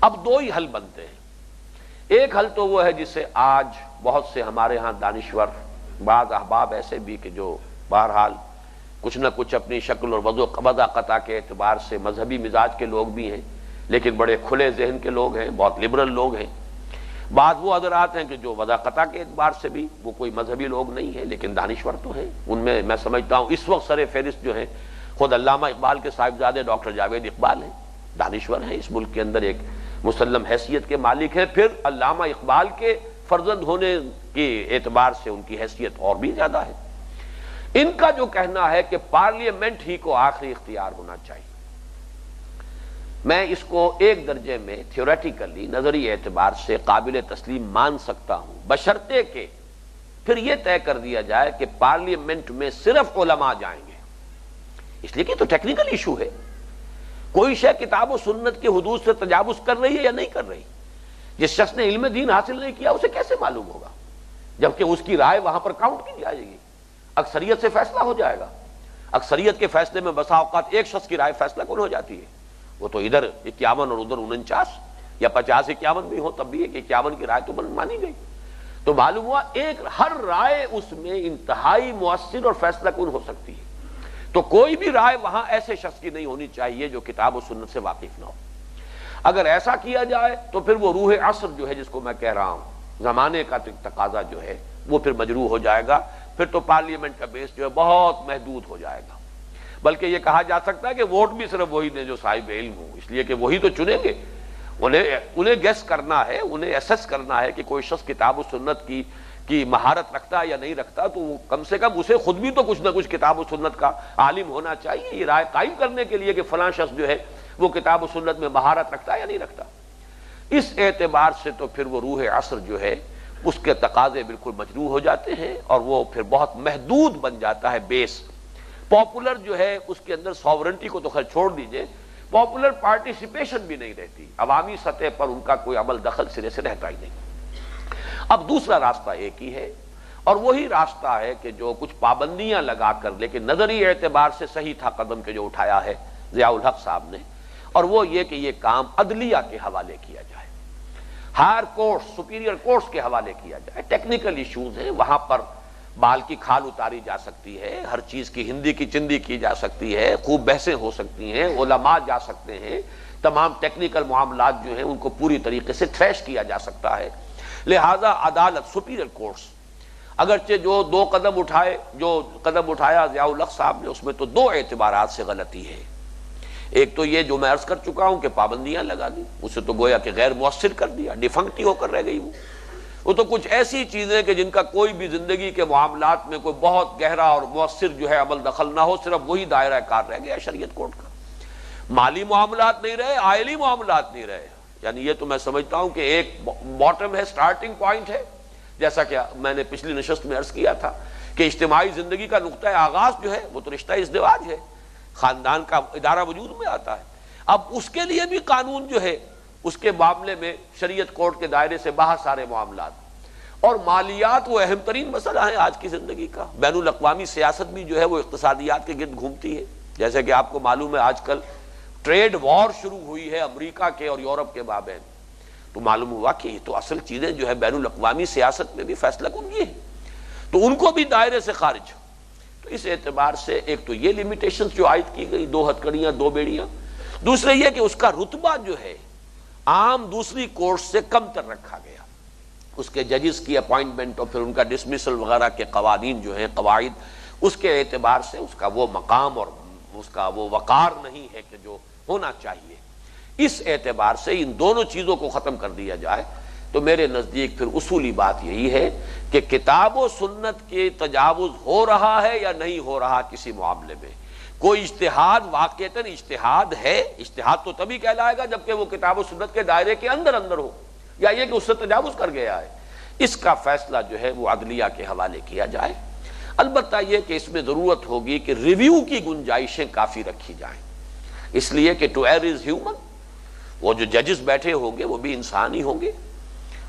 اب دو ہی حل بنتے ہیں. ایک حل تو وہ ہے جسے آج بہت سے ہمارے ہاں دانشور، بعض احباب ایسے بھی کہ جو بہرحال کچھ نہ کچھ اپنی شکل اور وضع کے اعتبار سے مذہبی مزاج کے لوگ بھی ہیں، لیکن بڑے کھلے ذہن کے لوگ ہیں، بہت لبرل لوگ ہیں. بعض وہ حضرات ہیں کہ جو وضع کے اعتبار سے بھی وہ کوئی مذہبی لوگ نہیں ہیں لیکن دانشور تو ہیں. ان میں سمجھتا ہوں اس وقت سر فہرست جو ہیں خود علامہ اقبال کے صاحبزادے ڈاکٹر جاوید اقبال ہیں. دانشور ہیں، اس ملک کے اندر ایک مسلم حیثیت کے مالک ہیں. پھر علامہ اقبال کے فرزند ہونے کے اعتبار سے ان کی حیثیت اور بھی زیادہ ہے. ان کا جو کہنا ہے کہ پارلیمنٹ ہی کو آخری اختیار ہونا چاہیے، میں اس کو ایک درجے میں تھیوریٹیکلی نظری اعتبار سے قابل تسلیم مان سکتا ہوں، بشرطے کہ پھر یہ طے کر دیا جائے کہ پارلیمنٹ میں صرف علماء جائیں گے. اس لیے کہ تو ٹیکنیکل ایشو ہے. کوئی شے کتاب و سنت کے حدود سے تجاوز کر رہی ہے یا نہیں کر رہی. جس شخص نے علم دین حاصل نہیں کیا اسے کیسے معلوم ہوگا، جبکہ اس کی رائے وہاں پر کاؤنٹ کی جائے گی. اکثریت سے فیصلہ ہو جائے گا. اکثریت کے فیصلے میں بسا اوقات ایک شخص کی رائے فیصلہ کون ہو جاتی ہے. وہ تو ادھر 51 اور ادھر 49 یا 50-51 بھی ہو تب بھی 51 کی رائے تو مانی گئی. تو معلوم ہوا ایک ہر رائے اس میں انتہائی مؤثر اور فیصلہ کن ہو سکتی ہے. تو کوئی بھی رائے وہاں ایسے شخص کی نہیں ہونی چاہیے جو کتاب و سنت سے واقف نہ ہو. اگر ایسا کیا جائے تو پھر وہ روح عصر جو ہے جس کو میں کہہ رہا ہوں، زمانے کا تقاضا جو ہے وہ پھر مجروح ہو جائے گا. پھر تو پارلیمنٹ کا بیس جو ہے بہت محدود ہو جائے گا. بلکہ یہ کہا جا سکتا ہے کہ ووٹ بھی صرف وہی دیں جو صاحب علم ہوں، اس لیے کہ وہی تو چنیں گے. انہیں گیس کرنا ہے، انہیں ایسس کرنا ہے کہ کوئی شخص کتاب و سنت کی مہارت رکھتا ہے یا نہیں رکھتا. تو وہ کم سے کم اسے خود بھی تو کچھ نہ کچھ کتاب و سنت کا عالم ہونا چاہیے یہ رائے قائم کرنے کے لیے کہ فلاں شخص جو ہے وہ کتاب و سنت میں مہارت رکھتا ہے یا نہیں رکھتا. اس اعتبار سے تو پھر وہ روح عصر جو ہے اس کے تقاضے بالکل مجروح ہو جاتے ہیں اور وہ پھر بہت محدود بن جاتا ہے بیس. پاپولر جو ہے اس کے اندر ساورنٹی کو تو خیر چھوڑ دیجئے، پاپولر پارٹیسپیشن بھی نہیں رہتی. عوامی سطح پر ان کا کوئی عمل دخل سرے سے رہتا ہی نہیں. اب دوسرا راستہ ایک ہی ہے اور وہی راستہ ہے کہ جو کچھ پابندیاں لگا کر لیکن نظری اعتبار سے صحیح تھا قدم کے جو اٹھایا ہے ضیاء الحق صاحب نے، اور وہ یہ کہ یہ کام عدلیہ کے حوالے کیا جائے، ہائر کورٹس، سپیریئر کورٹس کے حوالے کیا جائے. ٹیکنیکل ایشوز ہیں، وہاں پر بال کی کھال اتاری جا سکتی ہے، ہر چیز کی ہندی کی چندی کی جا سکتی ہے، خوب بحثیں ہو سکتی ہیں، علماء جا سکتے ہیں، تمام ٹیکنیکل معاملات جو ہیں ان کو پوری طریقے سے تھریش کیا جا سکتا ہے. لہذا عدالت، سپیریئر کورٹس اگرچہ جو قدم اٹھایا ضیاء الحق صاحب نے، اس میں تو دو اعتبارات سے غلطی ہے. ایک تو یہ جو میں عرض کر چکا ہوں کہ پابندیاں لگا دی، اسے تو گویا کہ غیر مؤثر کر دیا، ڈیفنکٹی ہو کر رہ گئی. وہ تو کچھ ایسی چیزیں کہ جن کا کوئی بھی زندگی کے معاملات میں کوئی بہت گہرا اور مؤثر جو ہے عمل دخل نہ ہو، صرف وہی دائرہ کار رہ گیا شریعت کورٹ کا. مالی معاملات نہیں رہے، آئلی معاملات نہیں رہے. یعنی یہ تو میں سمجھتا ہوں کہ ایک باٹم ہے، سٹارٹنگ پوائنٹ ہے. جیسا کہ میں نے پچھلی نشست میں عرض کیا تھا کہ اجتماعی زندگی کا نقطہ آغاز جو ہے وہ تو رشتہ ازدواج ہے، خاندان کا ادارہ وجود میں آتا ہے. اب اس کے لیے بھی قانون جو ہے اس کے معاملے میں شریعت کورٹ کے دائرے سے باہر سارے معاملات. اور مالیات وہ اہم ترین مسئلہ ہے آج کی زندگی کا. بین الاقوامی سیاست بھی جو ہے وہ اقتصادیات کے گرد گھومتی ہے. جیسے کہ آپ کو معلوم ہے آج کل ٹریڈ وار شروع ہوئی ہے امریکہ کے اور یورپ کے مابین، تو معلوم ہوا کہ یہ تو اصل چیزیں جو ہے بین الاقوامی سیاست میں بھی فیصلہ کن یہ ہے، تو ان کو بھی دائرے سے خارج۔ تو اس اعتبار سے ایک تو یہ لمیٹیشنز جو عائد کی گئی، 2 ہتھکڑیاں 2 بیڑیاں، دوسرے یہ کہ اس کا رتبہ جو ہے عام دوسری کورٹ سے کم تر رکھا گیا، اس کے ججز کی اپوائنٹمنٹ اور پھر ان کا ڈسمسل وغیرہ کے قوانین جو ہیں، قواعد، اس کے اعتبار سے اس کا وہ مقام اور اس کا وہ وقار نہیں ہے کہ جو ہونا چاہیے۔ اس اعتبار سے ان دونوں چیزوں کو ختم کر دیا جائے تو میرے نزدیک پھر اصولی بات یہی ہے کہ کتاب و سنت کے تجاوز ہو رہا ہے یا نہیں ہو رہا کسی معاملے میں۔ کوئی اجتہاد واقعتاً اجتہاد ہے، اجتہاد تو تبھی کہلائے گا جبکہ وہ کتاب و سنت کے دائرے کے اندر ہو، یا یہ کہ اس سے تجاوز کر گیا ہے، اس کا فیصلہ جو ہے وہ عدلیہ کے حوالے کیا جائے۔ البتہ یہ کہ اس میں ضرورت ہوگی کہ ریویو کی گنجائشیں کافی رکھی جائیں، اس لیے کہ ٹو ایئر از ہیومن، وہ جو ججز بیٹھے ہوں گے وہ بھی انسان ہی ہوں گے،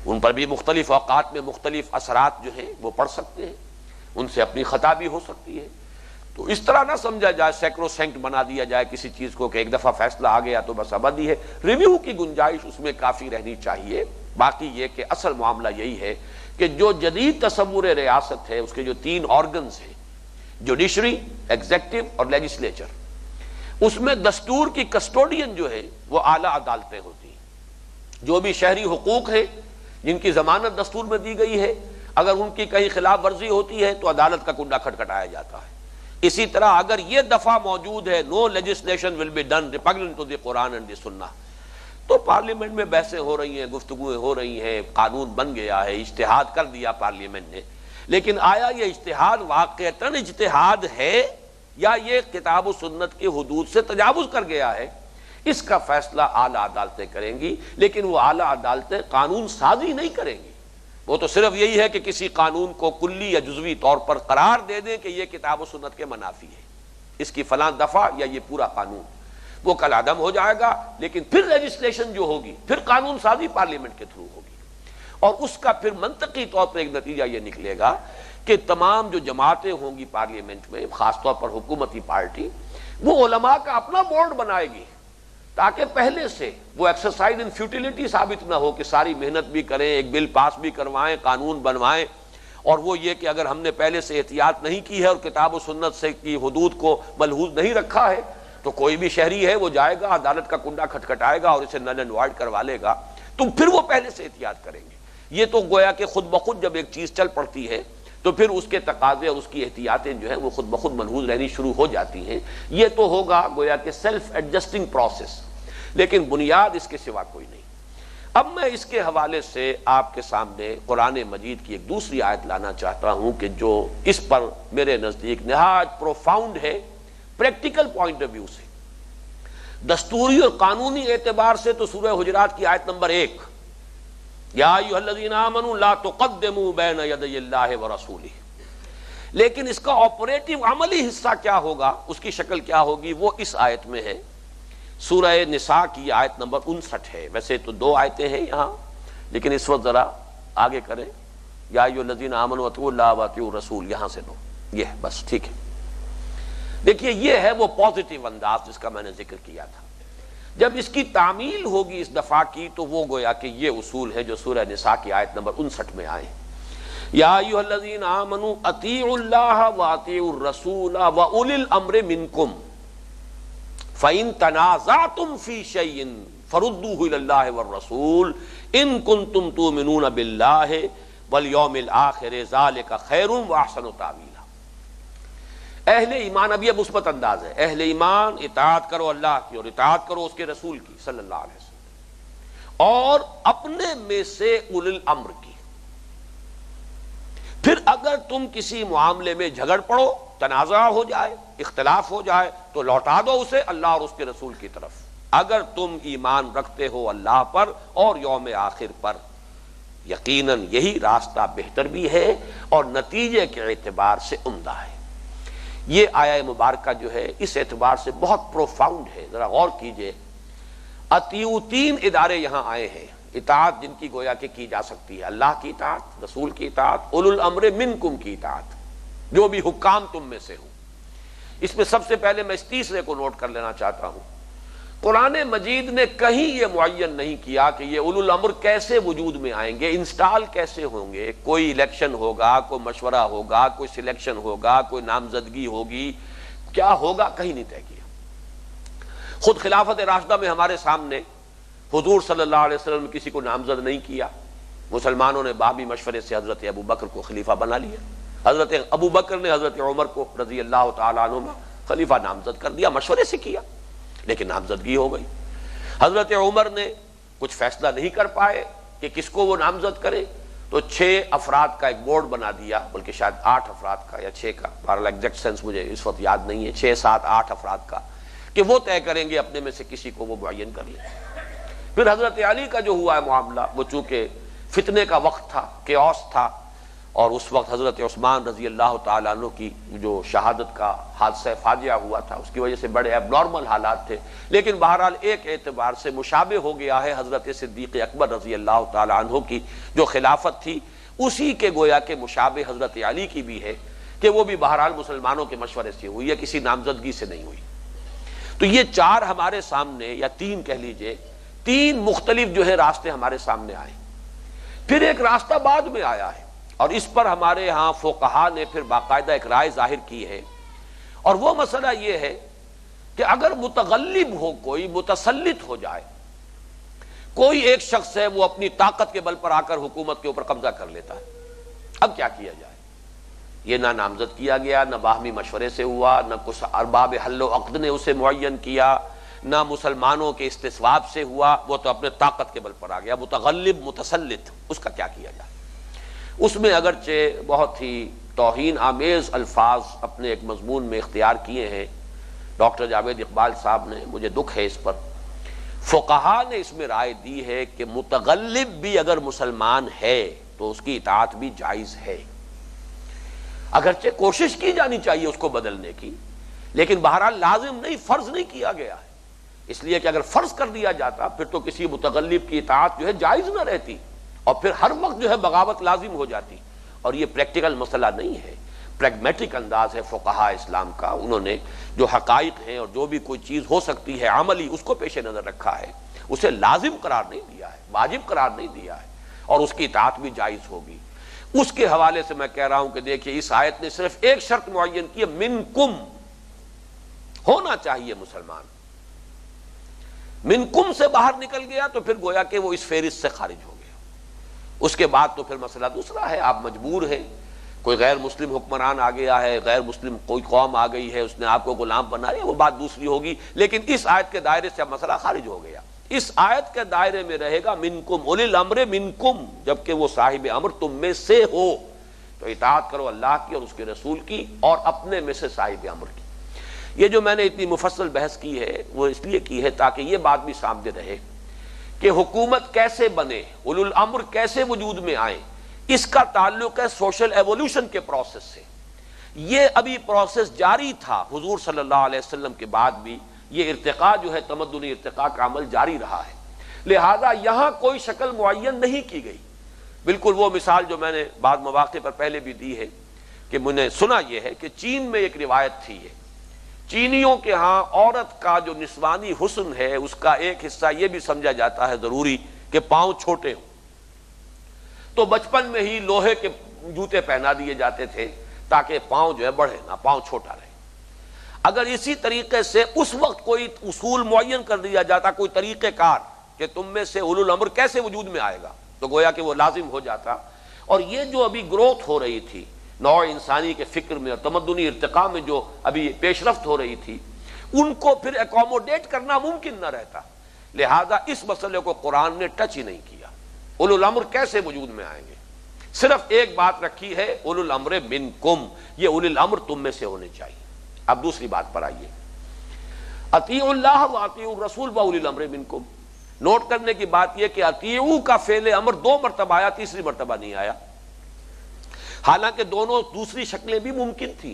ان پر بھی مختلف اوقات میں مختلف اثرات جو ہیں وہ پڑ سکتے ہیں، ان سے اپنی خطا بھی ہو سکتی ہے، تو اس طرح نہ سمجھا جائے سیکرو سینکٹ بنا دیا جائے کسی چیز کو کہ ایک دفعہ فیصلہ آ گیا تو بس ابدی ہے۔ ریویو کی گنجائش اس میں کافی رہنی چاہیے۔ باقی یہ کہ اصل معاملہ یہی ہے کہ جو جدید تصور ریاست ہے اس کے جو 3 آرگنز ہیں، جوڈیشری، ایگزیکٹو اور لیجسلیچر، اس میں دستور کی کسٹوڈین جو ہے وہ اعلیٰ عدالتیں ہوتی ہیں۔ جو بھی شہری حقوق ہیں جن کی ضمانت دستور میں دی گئی ہے، اگر ان کی کہیں خلاف ورزی ہوتی ہے تو عدالت کا کنڈا کھٹکھٹایا جاتا ہے۔ اسی طرح اگر یہ دفعہ موجود ہے no legislation will be done repugnant to the Quran and the Sunnah, تو پارلیمنٹ میں بحثیں ہو رہی ہیں، گفتگویں ہو رہی ہیں، قانون بن گیا ہے، اجتہاد کر دیا پارلیمنٹ نے، لیکن آیا یہ اجتہاد واقعتاً اجتہاد ہے یا یہ کتاب و سنت کے حدود سے تجاوز کر گیا ہے؟ اس کا فیصلہ اعلیٰ عدالتیں کریں گی، لیکن وہ اعلیٰ عدالتیں قانون سازی نہیں کریں گی، وہ تو صرف یہی ہے کہ کسی قانون کو کلی یا جزوی طور پر قرار دے دیں کہ یہ کتاب و سنت کے منافی ہے، اس کی فلاں دفعہ یا یہ پورا قانون، وہ کل عدم ہو جائے گا، لیکن پھر لیجسلیشن جو ہوگی، پھر قانون سازی پارلیمنٹ کے تھرو ہوگی، اور اس کا پھر منطقی طور پر ایک نتیجہ یہ نکلے گا کہ تمام جو جماعتیں ہوں گی پارلیمنٹ میں، خاص طور پر حکومتی پارٹی، وہ علماء کا اپنا بورڈ بنائے گی تاکہ پہلے سے وہ ایکسرسائز ان فیوٹیلیٹی ثابت نہ ہو کہ ساری محنت بھی کریں، ایک بل پاس بھی کروائیں، قانون بنوائیں، اور وہ یہ کہ اگر ہم نے پہلے سے احتیاط نہیں کی ہے اور کتاب و سنت سے کی حدود کو ملحوظ نہیں رکھا ہے تو کوئی بھی شہری ہے وہ جائے گا عدالت کا کنڈا کھٹکھٹائے گا اور اسے نل اینڈ وائڈ کروا لے گا، تو پھر وہ پہلے سے احتیاط کریں گے۔ یہ تو گویا کہ خود بخود جب ایک چیز چل پڑتی ہے تو پھر اس کے تقاضے اور اس کی احتیاطیں جو ہیں وہ خود بخود ملحوظ رہنی شروع ہو جاتی ہیں۔ یہ تو ہوگا گویا کہ سیلف ایڈجسٹنگ پروسیس، لیکن بنیاد اس کے سوا کوئی نہیں۔ اب میں اس کے حوالے سے آپ کے سامنے قرآن مجید کی ایک دوسری آیت لانا چاہتا ہوں کہ جو اس پر میرے نزدیک نہایت پروفاؤنڈ ہے پریکٹیکل پوائنٹ آف ویو سے، دستوری اور قانونی اعتبار سے تو سورہ حجرات کی آیت نمبر 1، یا ایھا الذین آمنوا لا تقدموا بین یدی اللہ ورسولہ، لیکن اس کا آپریٹو عملی حصہ کیا ہوگا، اس کی شکل کیا ہوگی، وہ اس آیت میں ہے۔ سورہ نساء کی آیت نمبر 59 ہے، ویسے تو 2 آیتیں ہیں یہاں، لیکن اس وقت ذرا آگے کریں، یا ایھا الذین آمنوا اطیعوا اللہ واطیعوا الرسول، یہاں سے لو، یہ بس ٹھیک ہے۔ دیکھیے یہ ہے وہ پازیٹیو انداز جس کا میں نے ذکر کیا تھا۔ جب اس کی تعمیل ہوگی اس دفعہ کی تو وہ گویا کہ یہ اصول ہے جو سورہ نساء کی آیت نمبر 59 میں آئے، یا ایھا الذین آمنوا اطیعوا اللہ واطیعوا الرسول واولی الامر منکم فَإِن تَنَازَعْتُمْ فِي شَيْءٍ فَرُدُّوهُ إِلَى اللَّهِ وَالرَّسُولِ إِن كُنتُمْ تُؤْمِنُونَ بِاللَّهِ وَالْيَوْمِ الْآخِرِ ذَلِكَ خَيْرٌ وَأَحْسَنُ تَأْوِيلًا۔ اہل ایمان، اب یہ مثبت انداز ہے، اہل ایمان اطاعت کرو اللہ کی اور اطاعت کرو اس کے رسول کی صلی اللہ علیہ وسلم، اور اپنے میں سے اولي الامر کی۔ پھر اگر تم کسی معاملے میں جھگڑ پڑو، تنازع ہو جائے، اختلاف ہو جائے، تو لوٹا دو اسے اللہ اور اس کے رسول کی طرف، اگر تم ایمان رکھتے ہو اللہ پر اور یوم آخر پر، یقیناً یہی راستہ بہتر بھی ہے اور نتیجے کے اعتبار سے عمدہ ہے۔ یہ آیہ مبارکہ جو ہے اس اعتبار سے بہت پروفاؤنڈ ہے، ذرا غور کیجئے۔ اطیعوا 3 ادارے یہاں آئے ہیں، اطاعت جن کی گویا کہ کی جا سکتی ہے، اللہ کی اطاعت، رسول کی اطاعت، اولو الامر منکم کی اطاعت، جو بھی حکام تم میں سے ہوں۔ اس میں سب سے پہلے میں اس تیسرے کو نوٹ کر لینا چاہتا ہوں، قرآن مجید نے کہیں یہ معین نہیں کیا کہ یہ اولو الامر کیسے وجود میں آئیں گے، انسٹال کیسے ہوں گے، کوئی الیکشن ہوگا، کوئی مشورہ ہوگا، کوئی سلیکشن ہوگا، کوئی نامزدگی ہوگی، کیا ہوگا کہیں نہیں طے کیا۔ خود خلافت راشدہ میں ہمارے سامنے حضور صلی اللہ علیہ وسلم نے کسی کو نامزد نہیں کیا، مسلمانوں نے باہمی مشورے سے حضرت ابو بکر کو خلیفہ بنا لیا، حضرت ابو بکر نے حضرت عمر کو رضی اللہ تعالیٰ عنہ خلیفہ نامزد کر دیا، مشورے سے کیا، لیکن نامزدگی ہو گئی۔ حضرت عمر نے کچھ فیصلہ نہیں کر پائے کہ کس کو وہ نامزد کرے، تو 6 افراد کا ایک بورڈ بنا دیا، بلکہ شاید 8 افراد کا یا 6 کا، بہرحال ایگزیکٹ سینس مجھے اس وقت یاد نہیں ہے، 6 7 8 افراد کا، کہ وہ طے کریں گے اپنے میں سے کسی کو وہ معین کر لیں۔ پھر حضرت علی کا جو ہوا ہے معاملہ، وہ چونکہ فتنے کا وقت تھا، کیوس تھا، اور اس وقت حضرت عثمان رضی اللہ تعالیٰ عنہ کی جو شہادت کا حادثہ فاجعہ ہوا تھا، اس کی وجہ سے بڑے اب نارمل حالات تھے، لیکن بہرحال ایک اعتبار سے مشابہ ہو گیا ہے حضرت صدیق اکبر رضی اللہ تعالیٰ عنہ کی جو خلافت تھی، اسی کے گویا کہ مشابہ حضرت علی کی بھی ہے کہ وہ بھی بہرحال مسلمانوں کے مشورے سے ہوئی ہے، کسی نامزدگی سے نہیں ہوئی۔ تو یہ 4 ہمارے سامنے، یا 3 کہہ لیجئے، 3 مختلف جو ہے راستے ہمارے سامنے آئے۔ پھر ایک راستہ بعد میں آیا ہے، اور اس پر ہمارے ہاں فقہا نے پھر باقاعدہ ایک رائے ظاہر کی ہے، اور وہ مسئلہ یہ ہے کہ اگر متغلب ہو، کوئی متسلط ہو جائے، کوئی ایک شخص ہے وہ اپنی طاقت کے بل پر آ کر حکومت کے اوپر قبضہ کر لیتا ہے، اب کیا کیا جائے؟ یہ نہ نامزد کیا گیا، نہ باہمی مشورے سے ہوا، نہ کچھ ارباب حل و عقد نے اسے معین کیا، نہ مسلمانوں کے استصواب سے ہوا، وہ تو اپنے طاقت کے بل پر آ گیا، متغلب متسلط، اس کا کیا کیا جائے؟ اس میں اگرچہ بہت ہی توہین آمیز الفاظ اپنے ایک مضمون میں اختیار کیے ہیں ڈاکٹر جاوید اقبال صاحب نے، مجھے دکھ ہے اس پر، فقہا نے اس میں رائے دی ہے کہ متغلب بھی اگر مسلمان ہے تو اس کی اطاعت بھی جائز ہے، اگرچہ کوشش کی جانی چاہیے اس کو بدلنے کی، لیکن بہرحال لازم نہیں، فرض نہیں کیا گیا ہے، اس لیے کہ اگر فرض کر دیا جاتا پھر تو کسی متغلب کی اطاعت جو ہے جائز نہ رہتی، اور پھر ہر وقت جو ہے بغاوت لازم ہو جاتی، اور یہ پریکٹیکل مسئلہ نہیں ہے، پریگمیٹک انداز ہے فقہا اسلام کا، انہوں نے جو حقائق ہیں اور جو بھی کوئی چیز ہو سکتی ہے عملی، اس کو پیش نظر رکھا ہے، اسے لازم قرار نہیں دیا ہے، واجب قرار نہیں دیا ہے، اور اس کی اطاعت بھی جائز ہوگی۔ اس کے حوالے سے میں کہہ رہا ہوں کہ دیکھیے اس آیت نے صرف ایک شرط معین کی ہے، منکم، ہونا چاہیے مسلمان، منکم سے باہر نکل گیا تو پھر گویا کہ وہ اس فہرست سے خارج ہو گیا، اس کے بعد تو پھر مسئلہ دوسرا ہے، آپ مجبور ہیں، کوئی غیر مسلم حکمران آ گیا ہے، غیر مسلم کوئی قوم آ گئی ہے، اس نے آپ کو غلام بنا لیا، وہ بات دوسری ہوگی، لیکن اس آیت کے دائرے سے اب مسئلہ خارج ہو گیا، اس آیت کے دائرے میں رہے گا منکم اولی الامر منکم، جبکہ وہ صاحب امر تم میں سے ہو، تو اطاعت کرو اللہ کی اور اس کے رسول کی، اور اپنے میں سے صاحب امر کی۔ یہ جو میں نے اتنی مفصل بحث کی ہے وہ اس لیے کی ہے تاکہ یہ بات بھی سامنے رہے کہ حکومت کیسے بنے، اولو الامر کیسے وجود میں آئیں، اس کا تعلق ہے سوشل ایوولوشن کے پروسیس سے۔ یہ ابھی پروسیس جاری تھا حضور صلی اللہ علیہ وسلم کے بعد بھی، یہ ارتقاء جو ہے تمدنی ارتقاء کا عمل جاری رہا ہے، لہذا یہاں کوئی شکل معین نہیں کی گئی۔ بالکل وہ مثال جو میں نے بعض مواقع پر پہلے بھی دی ہے کہ میں نے سنا یہ ہے کہ چین میں ایک روایت تھی ہے، چینیوں کے ہاں عورت کا جو نسوانی حسن ہے اس کا ایک حصہ یہ بھی سمجھا جاتا ہے ضروری کہ پاؤں چھوٹے ہوں، تو بچپن میں ہی لوہے کے جوتے پہنا دیے جاتے تھے تاکہ پاؤں جو ہے بڑھے نہ، پاؤں چھوٹا رہے۔ اگر اسی طریقے سے اس وقت کوئی اصول معین کر دیا جاتا، کوئی طریقہ کار کہ تم میں سے اولو الامر کیسے وجود میں آئے گا، تو گویا کہ وہ لازم ہو جاتا، اور یہ جو ابھی گروتھ ہو رہی تھی نوع انسانی کے فکر میں اور تمدنی ارتقاء میں جو ابھی پیش رفت ہو رہی تھی، ان کو پھر ایکوموڈیٹ کرنا ممکن نہ رہتا، لہذا اس مسئلے کو قرآن نے ٹچ ہی نہیں کیا، اولو الامر کیسے وجود میں آئیں گے، صرف ایک بات رکھی ہے، اولو الامر منکم، یہ اولی الامر تم میں سے ہونے چاہیے۔ اب دوسری بات پر آئیے، اطیعوا اللہ و اطیعوا الرسول و اولی الامر منکم۔ نوٹ کرنے کی بات یہ کہ اطیعوا کا فعل امر 2 مرتبہ آیا، تیسری مرتبہ نہیں آیا، حالانکہ دونوں دوسری شکلیں بھی ممکن تھی۔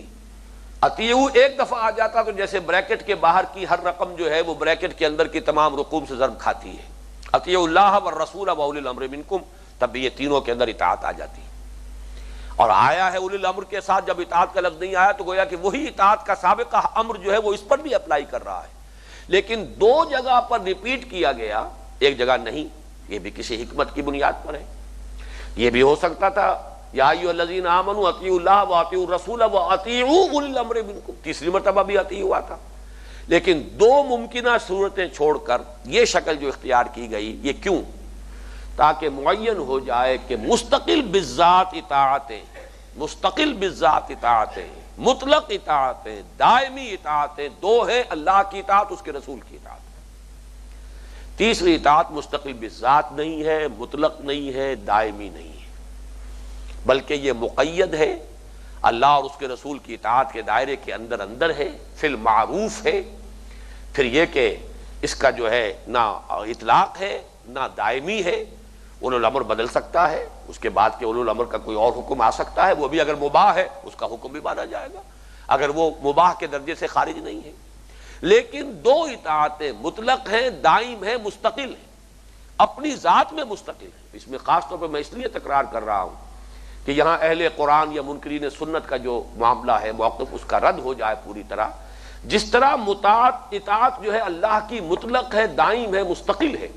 اطیعوا ایک دفعہ آ جاتا تو جیسے بریکٹ کے باہر کی ہر رقم جو ہے وہ بریکٹ کے اندر کی تمام رقوم سے ضرب کھاتی ہے، اطیعوا اللہ والرسول و اولی الامر منکم، تب بھی یہ تینوں کے اندر اطاعت آ جاتی ہے، اور آیا ہے اولی الامر کے ساتھ جب اطاعت کا لفظ نہیں آیا تو گویا کہ وہی اطاعت کا سابقہ امر جو ہے وہ اس پر بھی اپلائی کر رہا ہے، لیکن دو جگہ پر ریپیٹ کیا گیا، ایک جگہ نہیں، یہ بھی کسی حکمت کی بنیاد پر ہے۔ یہ بھی ہو سکتا تھا یا ایھا الذین آمنوا اطیعوا اللہ واطیعوا الرسول واطیعوا اولی الامر منکم، تیسری مرتبہ بھی اطیع ہوا تھا۔ لیکن دو ممکنہ صورتیں چھوڑ کر یہ شکل جو اختیار کی گئی، یہ کیوں؟ تاکہ معین ہو جائے کہ مستقل بالذات اطاعتیں، مستقل بالذات اطاعتیں، مطلق اطاعتیں، دائمی اطاعتیں دو ہیں، اللہ کی اطاعت، اس کے رسول کی اطاعت۔ تیسری اطاعت مستقل بالذات نہیں ہے، مطلق نہیں ہے، دائمی نہیں ہے، بلکہ یہ مقید ہے، اللہ اور اس کے رسول کی اطاعت کے دائرے کے اندر اندر ہے، فی المعروف ہے۔ پھر یہ کہ اس کا جو ہے نہ اطلاق ہے نہ دائمی ہے، اولو الامر بدل سکتا ہے، اس کے بعد کے اولو الامر کا کوئی اور حکم آ سکتا ہے، وہ بھی اگر مباح ہے اس کا حکم بھی مانا جائے گا اگر وہ مباح کے درجے سے خارج نہیں ہے۔ لیکن دو اطاعتیں مطلق ہیں، دائم ہیں، مستقل ہیں، اپنی ذات میں مستقل ہیں۔ اس میں خاص طور پہ میں اس لیے تکرار کر رہا ہوں کہ یہاں اہل قرآن یا منکرین سنت کا جو معاملہ ہے، موقف، اس کا رد ہو جائے پوری طرح۔ جس طرح اطاعت جو ہے اللہ کی مطلق ہے، دائم ہے، مستقل ہے،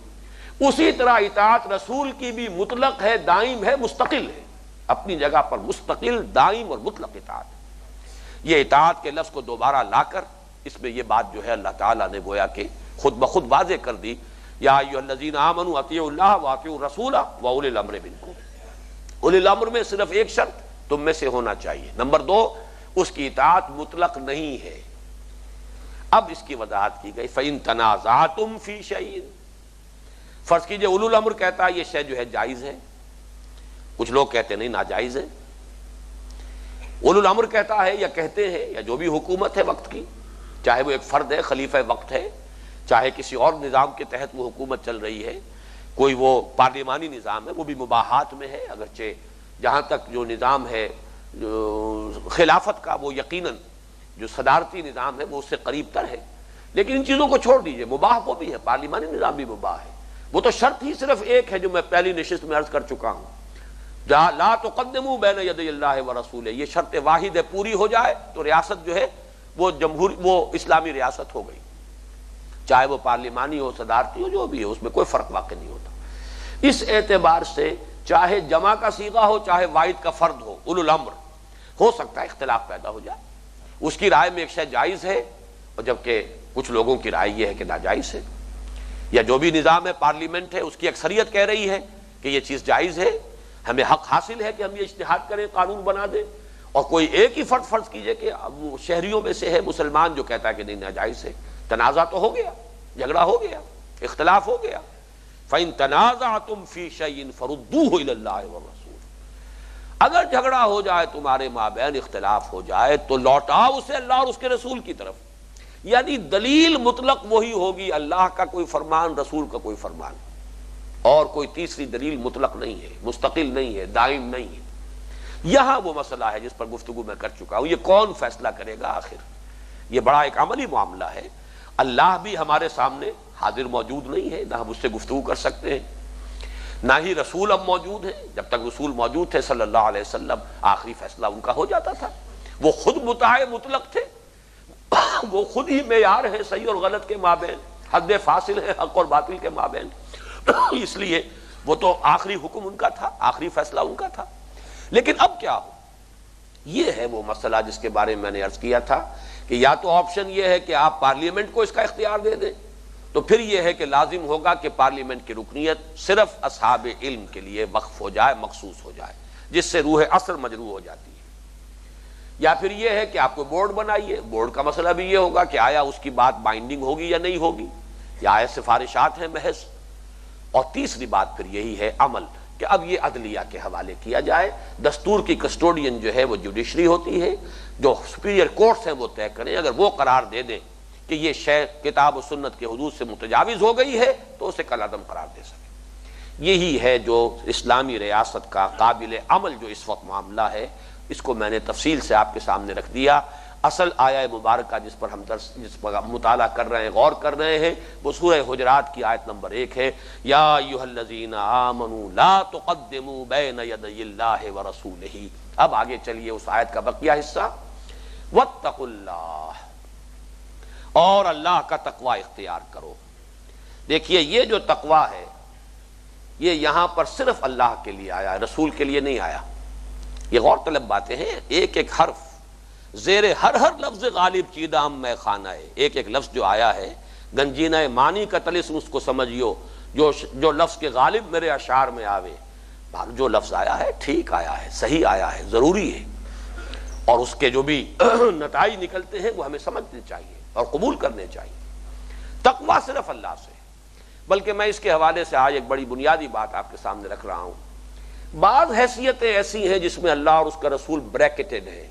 اسی طرح اطاعت رسول کی بھی مطلق ہے، دائم ہے، مستقل ہے، اپنی جگہ پر مستقل، دائم اور مطلق اطاعت۔ یہ اطاعت کے لفظ کو دوبارہ لا کر اس میں یہ بات جو ہے اللہ تعالیٰ نے گویا کہ خود بخود واضح کر دی، یا ایھا الذین آمنوا اطیعوا اللہ واطیعوا الرسول واولی الامر منکم۔ اولی الامر میں صرف ایک شرط تم میں سے ہونا چاہیے، نمبر دو، اس کی اطاعت مطلق نہیں ہے۔ اب اس کی وضاحت کی گئی، فَإِن تَنَازَعْتُمْ فِي شَيْءٍ، فرض کیجئے اولو الامر کہتا ہے یہ شے جو ہے جائز ہے، کچھ لوگ کہتے نہیں ناجائز ہے۔ اولو الامر کہتا ہے یا کہتے ہیں یا جو بھی حکومت ہے وقت کی، چاہے وہ ایک فرد ہے، خلیفہ وقت ہے، چاہے کسی اور نظام کے تحت وہ حکومت چل رہی ہے، کوئی وہ پارلیمانی نظام ہے، وہ بھی مباحات میں ہے، اگرچہ جہاں تک جو نظام ہے جو خلافت کا، وہ یقیناً جو صدارتی نظام ہے وہ اس سے قریب تر ہے، لیکن ان چیزوں کو چھوڑ دیجئے، مباح وہ بھی ہے، پارلیمانی نظام بھی مباح ہے۔ وہ تو شرط ہی صرف ایک ہے جو میں پہلی نشست میں عرض کر چکا ہوں، لا تقدموا بین یدی اللہ ورسولہ، یہ شرط واحد ہے، پوری ہو جائے تو ریاست جو ہے وہ اسلامی ریاست ہو گئی، چاہے وہ پارلیمانی ہو، صدارتی ہو، جو بھی ہے، اس میں کوئی فرق واقع نہیں ہوتا۔ اس اعتبار سے چاہے جمع کا صیغہ ہو، چاہے واحد کا فرد ہو، اولو الامر، ہو سکتا ہے اختلاف پیدا ہو جائے، اس کی رائے میں ایک شے جائز ہے اور جبکہ کچھ لوگوں کی رائے یہ ہے کہ ناجائز ہے، یا جو بھی نظام ہے، پارلیمنٹ ہے، اس کی اکثریت کہہ رہی ہے کہ یہ چیز جائز ہے، ہمیں حق حاصل ہے کہ ہم یہ اجتہاد کریں، قانون بنا دیں، اور کوئی ایک ہی فرض کیجئے کہ وہ شہریوں میں سے ہے مسلمان جو کہتا ہے کہ نہیں ناجائز ہے، تنازع تو ہو گیا، جھگڑا ہو گیا، اختلاف ہو گیا۔ فَإِن تَنَازَعْتُمْ فِي شَيْءٍ فَرُدُّوهُ إِلَى اللَّهِ وَالرَّسُولِ، اگر جھگڑا ہو جائے تمہارے مابین، اختلاف ہو جائے تو لوٹاؤ اسے اللہ اور اس کے رسول کی طرف، یعنی دلیل مطلق وہی ہوگی، اللہ کا کوئی فرمان، رسول کا کوئی فرمان، اور کوئی تیسری دلیل مطلق نہیں ہے، مستقل نہیں ہے، دائم نہیں ہے۔ یہاں وہ مسئلہ ہے جس پر گفتگو میں کر چکا ہوں، یہ کون فیصلہ کرے گا آخر؟ یہ بڑا ایک عملی معاملہ ہے، اللہ بھی ہمارے سامنے حاضر موجود نہیں ہے، نہ ہم اس سے گفتگو کر سکتے ہیں، نہ ہی رسول اب موجود ہیں۔ جب تک رسول موجود تھے صلی اللہ علیہ وسلم، آخری فیصلہ ان کا ہو جاتا تھا، وہ خود مطاع مطلق تھے، وہ خود ہی معیار ہے صحیح اور غلط کے مابین، حد فاصل ہے حق اور باطل کے مابین، اس لیے وہ تو آخری حکم ان کا تھا، آخری فیصلہ ان کا تھا۔ لیکن اب کیا ہو، یہ ہے وہ مسئلہ جس کے بارے میں نے عرض کیا تھا کہ یا تو آپشن یہ ہے کہ آپ پارلیمنٹ کو اس کا اختیار دے دیں، تو پھر یہ ہے کہ لازم ہوگا کہ پارلیمنٹ کی رکنیت صرف اصحاب علم کے لیے وقف ہو جائے، مخصوص ہو جائے، جس سے روح اصل مجروح ہو جاتی ہے۔ یا پھر یہ ہے کہ آپ کو بورڈ بنائیے، بورڈ کا مسئلہ بھی یہ ہوگا کہ آیا اس کی بات بائنڈنگ ہوگی یا نہیں ہوگی، یا آیا سفارشات ہیں محض۔ اور تیسری بات پھر یہی ہے عمل، کہ اب یہ عدلیہ کے حوالے کیا جائے، دستور کی کسٹوڈین جو ہے وہ جوڈیشری ہوتی ہے، جو سپیریئر کورٹس ہیں وہ طے کریں، اگر وہ قرار دے دیں کہ یہ شے کتاب و سنت کے حدود سے متجاوز ہو گئی ہے تو اسے کالعدم قرار دے سکے۔ یہی ہے جو اسلامی ریاست کا قابل عمل جو اس وقت معاملہ ہے، اس کو میں نے تفصیل سے آپ کے سامنے رکھ دیا۔ اصل آیہ مبارکہ جس پر ہم جس پر مطالعہ کر رہے ہیں، غور کر رہے ہیں، وہ سورہ حجرات کی آیت نمبر 1 ہے، یا ایھا الذین آمنوا لا تقدموا بین یدی اللہ ورسولہ۔ اب آگے چلیے اس آیت کا بقیہ حصہ، واتقوا اللہ، اور اللہ کا تقوی اختیار کرو۔ دیکھیے یہ جو تقوی ہے یہ یہاں پر صرف اللہ کے لیے آیا ہے، رسول کے لیے نہیں آیا۔ یہ غور طلب باتیں ہیں، ایک ایک حرف زیر ہر لفظ غالب چیدہ ہم میں خانہ ہے، ایک ایک لفظ جو آیا ہے گنجینہ معنی کا طلسم اس کو سمجھیو، جو لفظ کے غالب میرے اشعار میں آوے، جو لفظ آیا ہے ٹھیک آیا ہے، صحیح آیا ہے، ضروری ہے، اور اس کے جو بھی نتائج نکلتے ہیں وہ ہمیں سمجھنے چاہیے اور قبول کرنے چاہیے۔ تقوی صرف اللہ سے، بلکہ میں اس کے حوالے سے آج ایک بڑی بنیادی بات آپ کے سامنے رکھ رہا ہوں۔ بعض حیثیتیں ایسی ہیں جس میں اللہ اور اس کا رسول بریکٹڈ ہیں،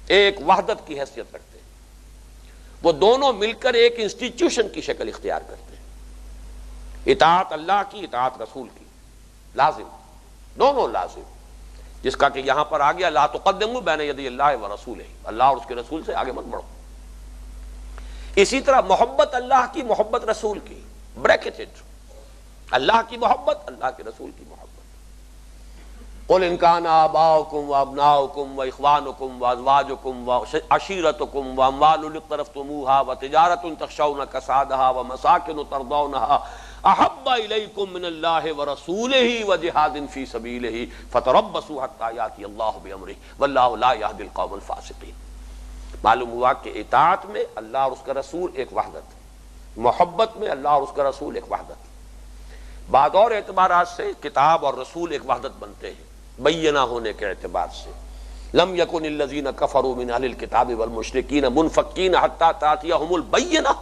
ایک وحدت کی حیثیت رکھتے ہیں، وہ دونوں مل کر ایک انسٹیٹیوشن کی شکل اختیار کرتے ہیں۔ اطاعت اللہ کی، اطاعت رسول کی، لازم، دونوں لازم، جس کا کہ یہاں پر آ گیا لا تقدموا بین یدی اللہ ورسولہ، اللہ اور اس کے رسول سے آگے مت بڑھو۔ اسی طرح محبت اللہ کی، محبت رسول کی، بریکٹڈ، اللہ کی محبت، اللہ کے رسول کی محبت۔ قل ان کان آباؤکم وابناؤکم واخوانکم وازواجکم وعشیرتکم واموال اقترفتموها وتجارۃ تخشون کسادها ومساکن ترضونها احب الیکم من اللہ ورسولہ وجہاد فی سبیلہ فتربصوا حتی یاتی اللہ بامرہ واللہ لا یہدی القوم الفاسقین۔ معلوم ہوا کہ اطاعت میں اللہ اور اس کا رسول ایک وحدت، محبت میں اللہ اور اس کا رسول ایک وحدت۔ بعض اور اعتبارات سے کتاب اور رسول ایک وحدت بنتے ہیں، بینہ ہونے کے اعتبار سے۔ لم یکن الذین کفروا من اہل الکتاب والمشرکین منفکین حتی تأتیہم البینہ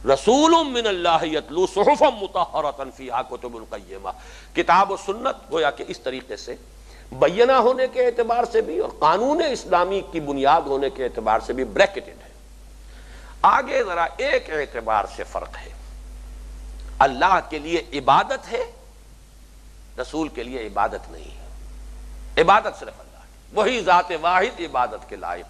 رسول من اللہ یتلو صحفا مطہرۃ فیہا کتب قیمہ۔ کتاب و سنت گویا کہ اس طریقے سے بینہ ہونے کے اعتبار سے بھی اور قانون اسلامی کی بنیاد ہونے کے اعتبار سے بھی بریکٹڈ ہے۔ آگے ذرا ایک اعتبار سے فرق ہے، اللہ کے لیے عبادت ہے، رسول کے لیے عبادت نہیں ہے۔ عبادت صرف اللہ کی، وہی ذات واحد عبادت کے لائق،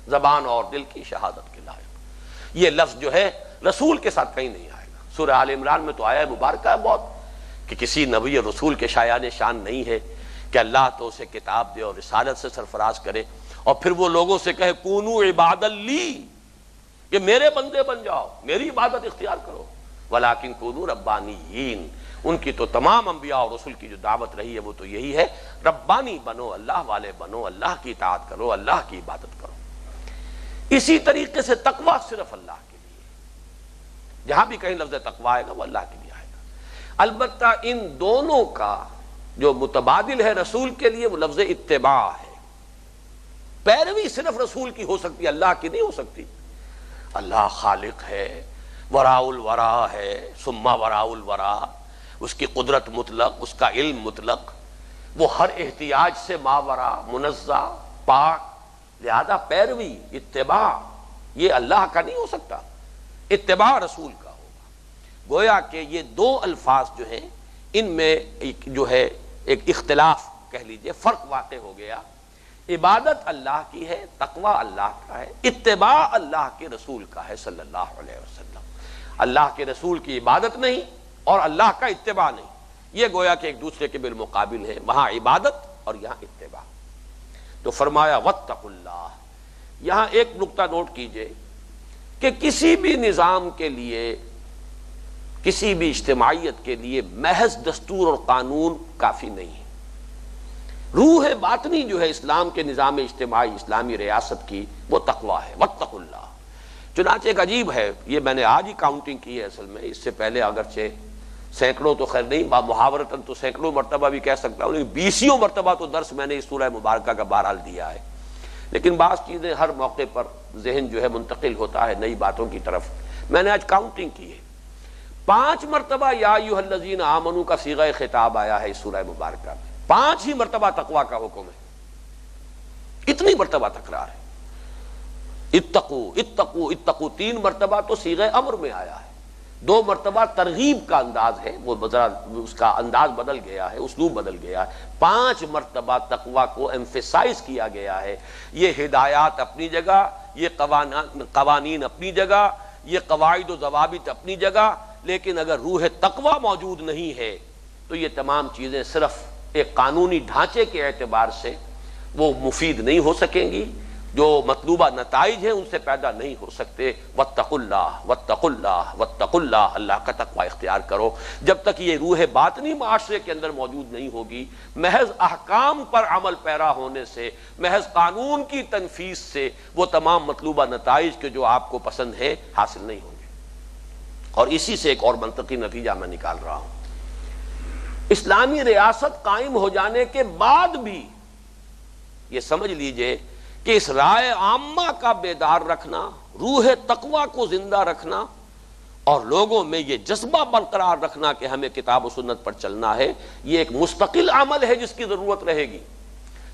زبان اور دل کی شہادت کے لائق۔ یہ لفظ جو ہے رسول کے ساتھ کہیں نہیں آئے گا۔ سورہ آل عمران میں تو آیا ہے مبارکہ ہے بہت کہ کسی نبی اور رسول کے شایان شان نہیں ہے کہ اللہ تو اسے کتاب دے اور رسالت سے سرفراز کرے اور پھر وہ لوگوں سے کہے کونوا عبادا لی، کہ میرے بندے بن جاؤ، میری عبادت اختیار کرو، ولیکن کونوا ربانیین۔ ان کی تو تمام انبیاء اور رسول کی جو دعوت رہی ہے وہ تو یہی ہے، ربانی بنو، اللہ والے بنو، اللہ کی اطاعت کرو، اللہ کی عبادت کرو۔ اسی طریقے سے تقوی صرف اللہ کے لیے، جہاں بھی کہیں لفظ تقوی آئے گا وہ اللہ کے لیے آئے گا۔ البتہ ان دونوں کا جو متبادل ہے رسول کے لیے وہ لفظ اتباع ہے۔ پیروی صرف رسول کی ہو سکتی ہے، اللہ کی نہیں ہو سکتی۔ اللہ خالق ہے، وراء الورا ہے، ثم وراء الورا، اس کی قدرت مطلق، اس کا علم مطلق، وہ ہر احتیاج سے ماورا، منزہ، پاک، لہذا پیروی، اتباع یہ اللہ کا نہیں ہو سکتا، اتباع رسول کا ہوگا۔ گویا کہ یہ دو الفاظ جو ہیں ان میں جو ہے ایک اختلاف کہہ لیجئے، فرق واقع ہو گیا۔ عبادت اللہ کی ہے، تقوی اللہ کا ہے، اتباع اللہ کے رسول کا ہے صلی اللہ علیہ وسلم۔ اللہ کے رسول کی عبادت نہیں اور اللہ کا اتباع نہیں، یہ گویا کہ ایک دوسرے کے بالمقابل ہے، وہاں عبادت اور یہاں اتباع۔ تو فرمایا واتقوا اللہ۔ یہاں ایک نقطہ نوٹ کیجئے کہ کسی بھی نظام کے لیے، کسی بھی اجتماعیت کے لیے محض دستور اور قانون کافی نہیں ہے۔ روح باطنی جو ہے اسلام کے نظام اجتماعی، اسلامی ریاست کی، وہ تقوی ہے، واتقوا اللہ۔ چنانچہ ایک عجیب ہے، یہ میں نے آج ہی کاؤنٹنگ کی ہے اصل میں، اس سے پہلے اگرچہ سینکڑوں تو خیر نہیں، محاورتاً تو سینکڑوں مرتبہ بھی کہہ سکتا ہوں، لیکن 20 مرتبہ تو درس میں نے اس سورہ مبارکہ کا بہرحال دیا ہے۔ لیکن بعض چیزیں ہر موقع پر ذہن جو ہے منتقل ہوتا ہے نئی باتوں کی طرف۔ میں نے آج کاؤنٹنگ کی ہے، 5 مرتبہ یا ایھا الذین آمنوا کا صیغہ خطاب آیا ہے اس سورہ مبارکہ میں، 5 ہی مرتبہ تقوی کا حکم ہے، اتنی مرتبہ تکرار ہے۔ اتقو اتقو اتقو 3 مرتبہ تو صیغہ امر میں آیا ہے، 2 مرتبہ ترغیب کا انداز ہے، وہ ذرا اس کا انداز بدل گیا ہے، اسلوب بدل گیا ہے، 5 مرتبہ تقوی کو ایمفیسائز کیا گیا ہے۔ یہ ہدایات اپنی جگہ، یہ قوانین اپنی جگہ، یہ قواعد و ضوابط اپنی جگہ، لیکن اگر روح تقوی موجود نہیں ہے تو یہ تمام چیزیں صرف ایک قانونی ڈھانچے کے اعتبار سے وہ مفید نہیں ہو سکیں گی، جو مطلوبہ نتائج ہیں ان سے پیدا نہیں ہو سکتے۔ واتقوا اللہ واتقوا اللہ واتقوا اللہ، اللہ کا تقوی اختیار کرو۔ جب تک یہ روح باطنی معاشرے کے اندر موجود نہیں ہوگی، محض احکام پر عمل پیرا ہونے سے، محض قانون کی تنفیذ سے وہ تمام مطلوبہ نتائج کے جو آپ کو پسند ہیں حاصل نہیں ہوں گے۔ اور اسی سے ایک اور منطقی نتیجہ میں نکال رہا ہوں، اسلامی ریاست قائم ہو جانے کے بعد بھی یہ سمجھ لیجئے کہ اس رائے عامہ کا بیدار رکھنا، روح تقوی کو زندہ رکھنا اور لوگوں میں یہ جذبہ برقرار رکھنا کہ ہمیں کتاب و سنت پر چلنا ہے، یہ ایک مستقل عمل ہے جس کی ضرورت رہے گی۔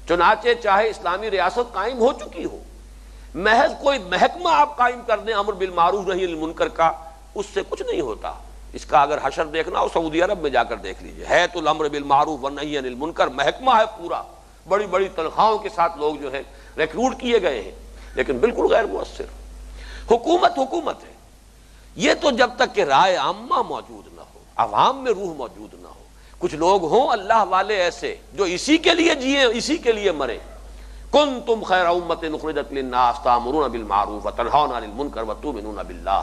چنانچہ چاہے اسلامی ریاست قائم ہو چکی ہو، محض کوئی محکمہ آپ قائم کر دیں امر بالمعروف نہی عن المنکر کا، اس سے کچھ نہیں ہوتا۔ اس کا اگر حشر دیکھنا ہو سعودی عرب میں جا کر دیکھ لیجئے، حیۃ الامر بالمعروف والنہی عن المنکر محکمہ ہے پورا، بڑی بڑی تنخواہوں کے ساتھ لوگ جو ہے ریکروٹ کیے گئے ہیں، لیکن بالکل غیر مؤثر۔ حکومت حکومت ہے، یہ تو جب تک کہ رائے عامہ موجود نہ ہو، عوام میں روح موجود نہ ہو، کچھ لوگ ہوں اللہ والے ایسے جو اسی کے لیے جیے اسی کے لیے مرے۔ کنتم خیر امۃ اخرجت للناس تأمرون بالمعروف وتنہون عن المنکر وتؤمنون باللہ،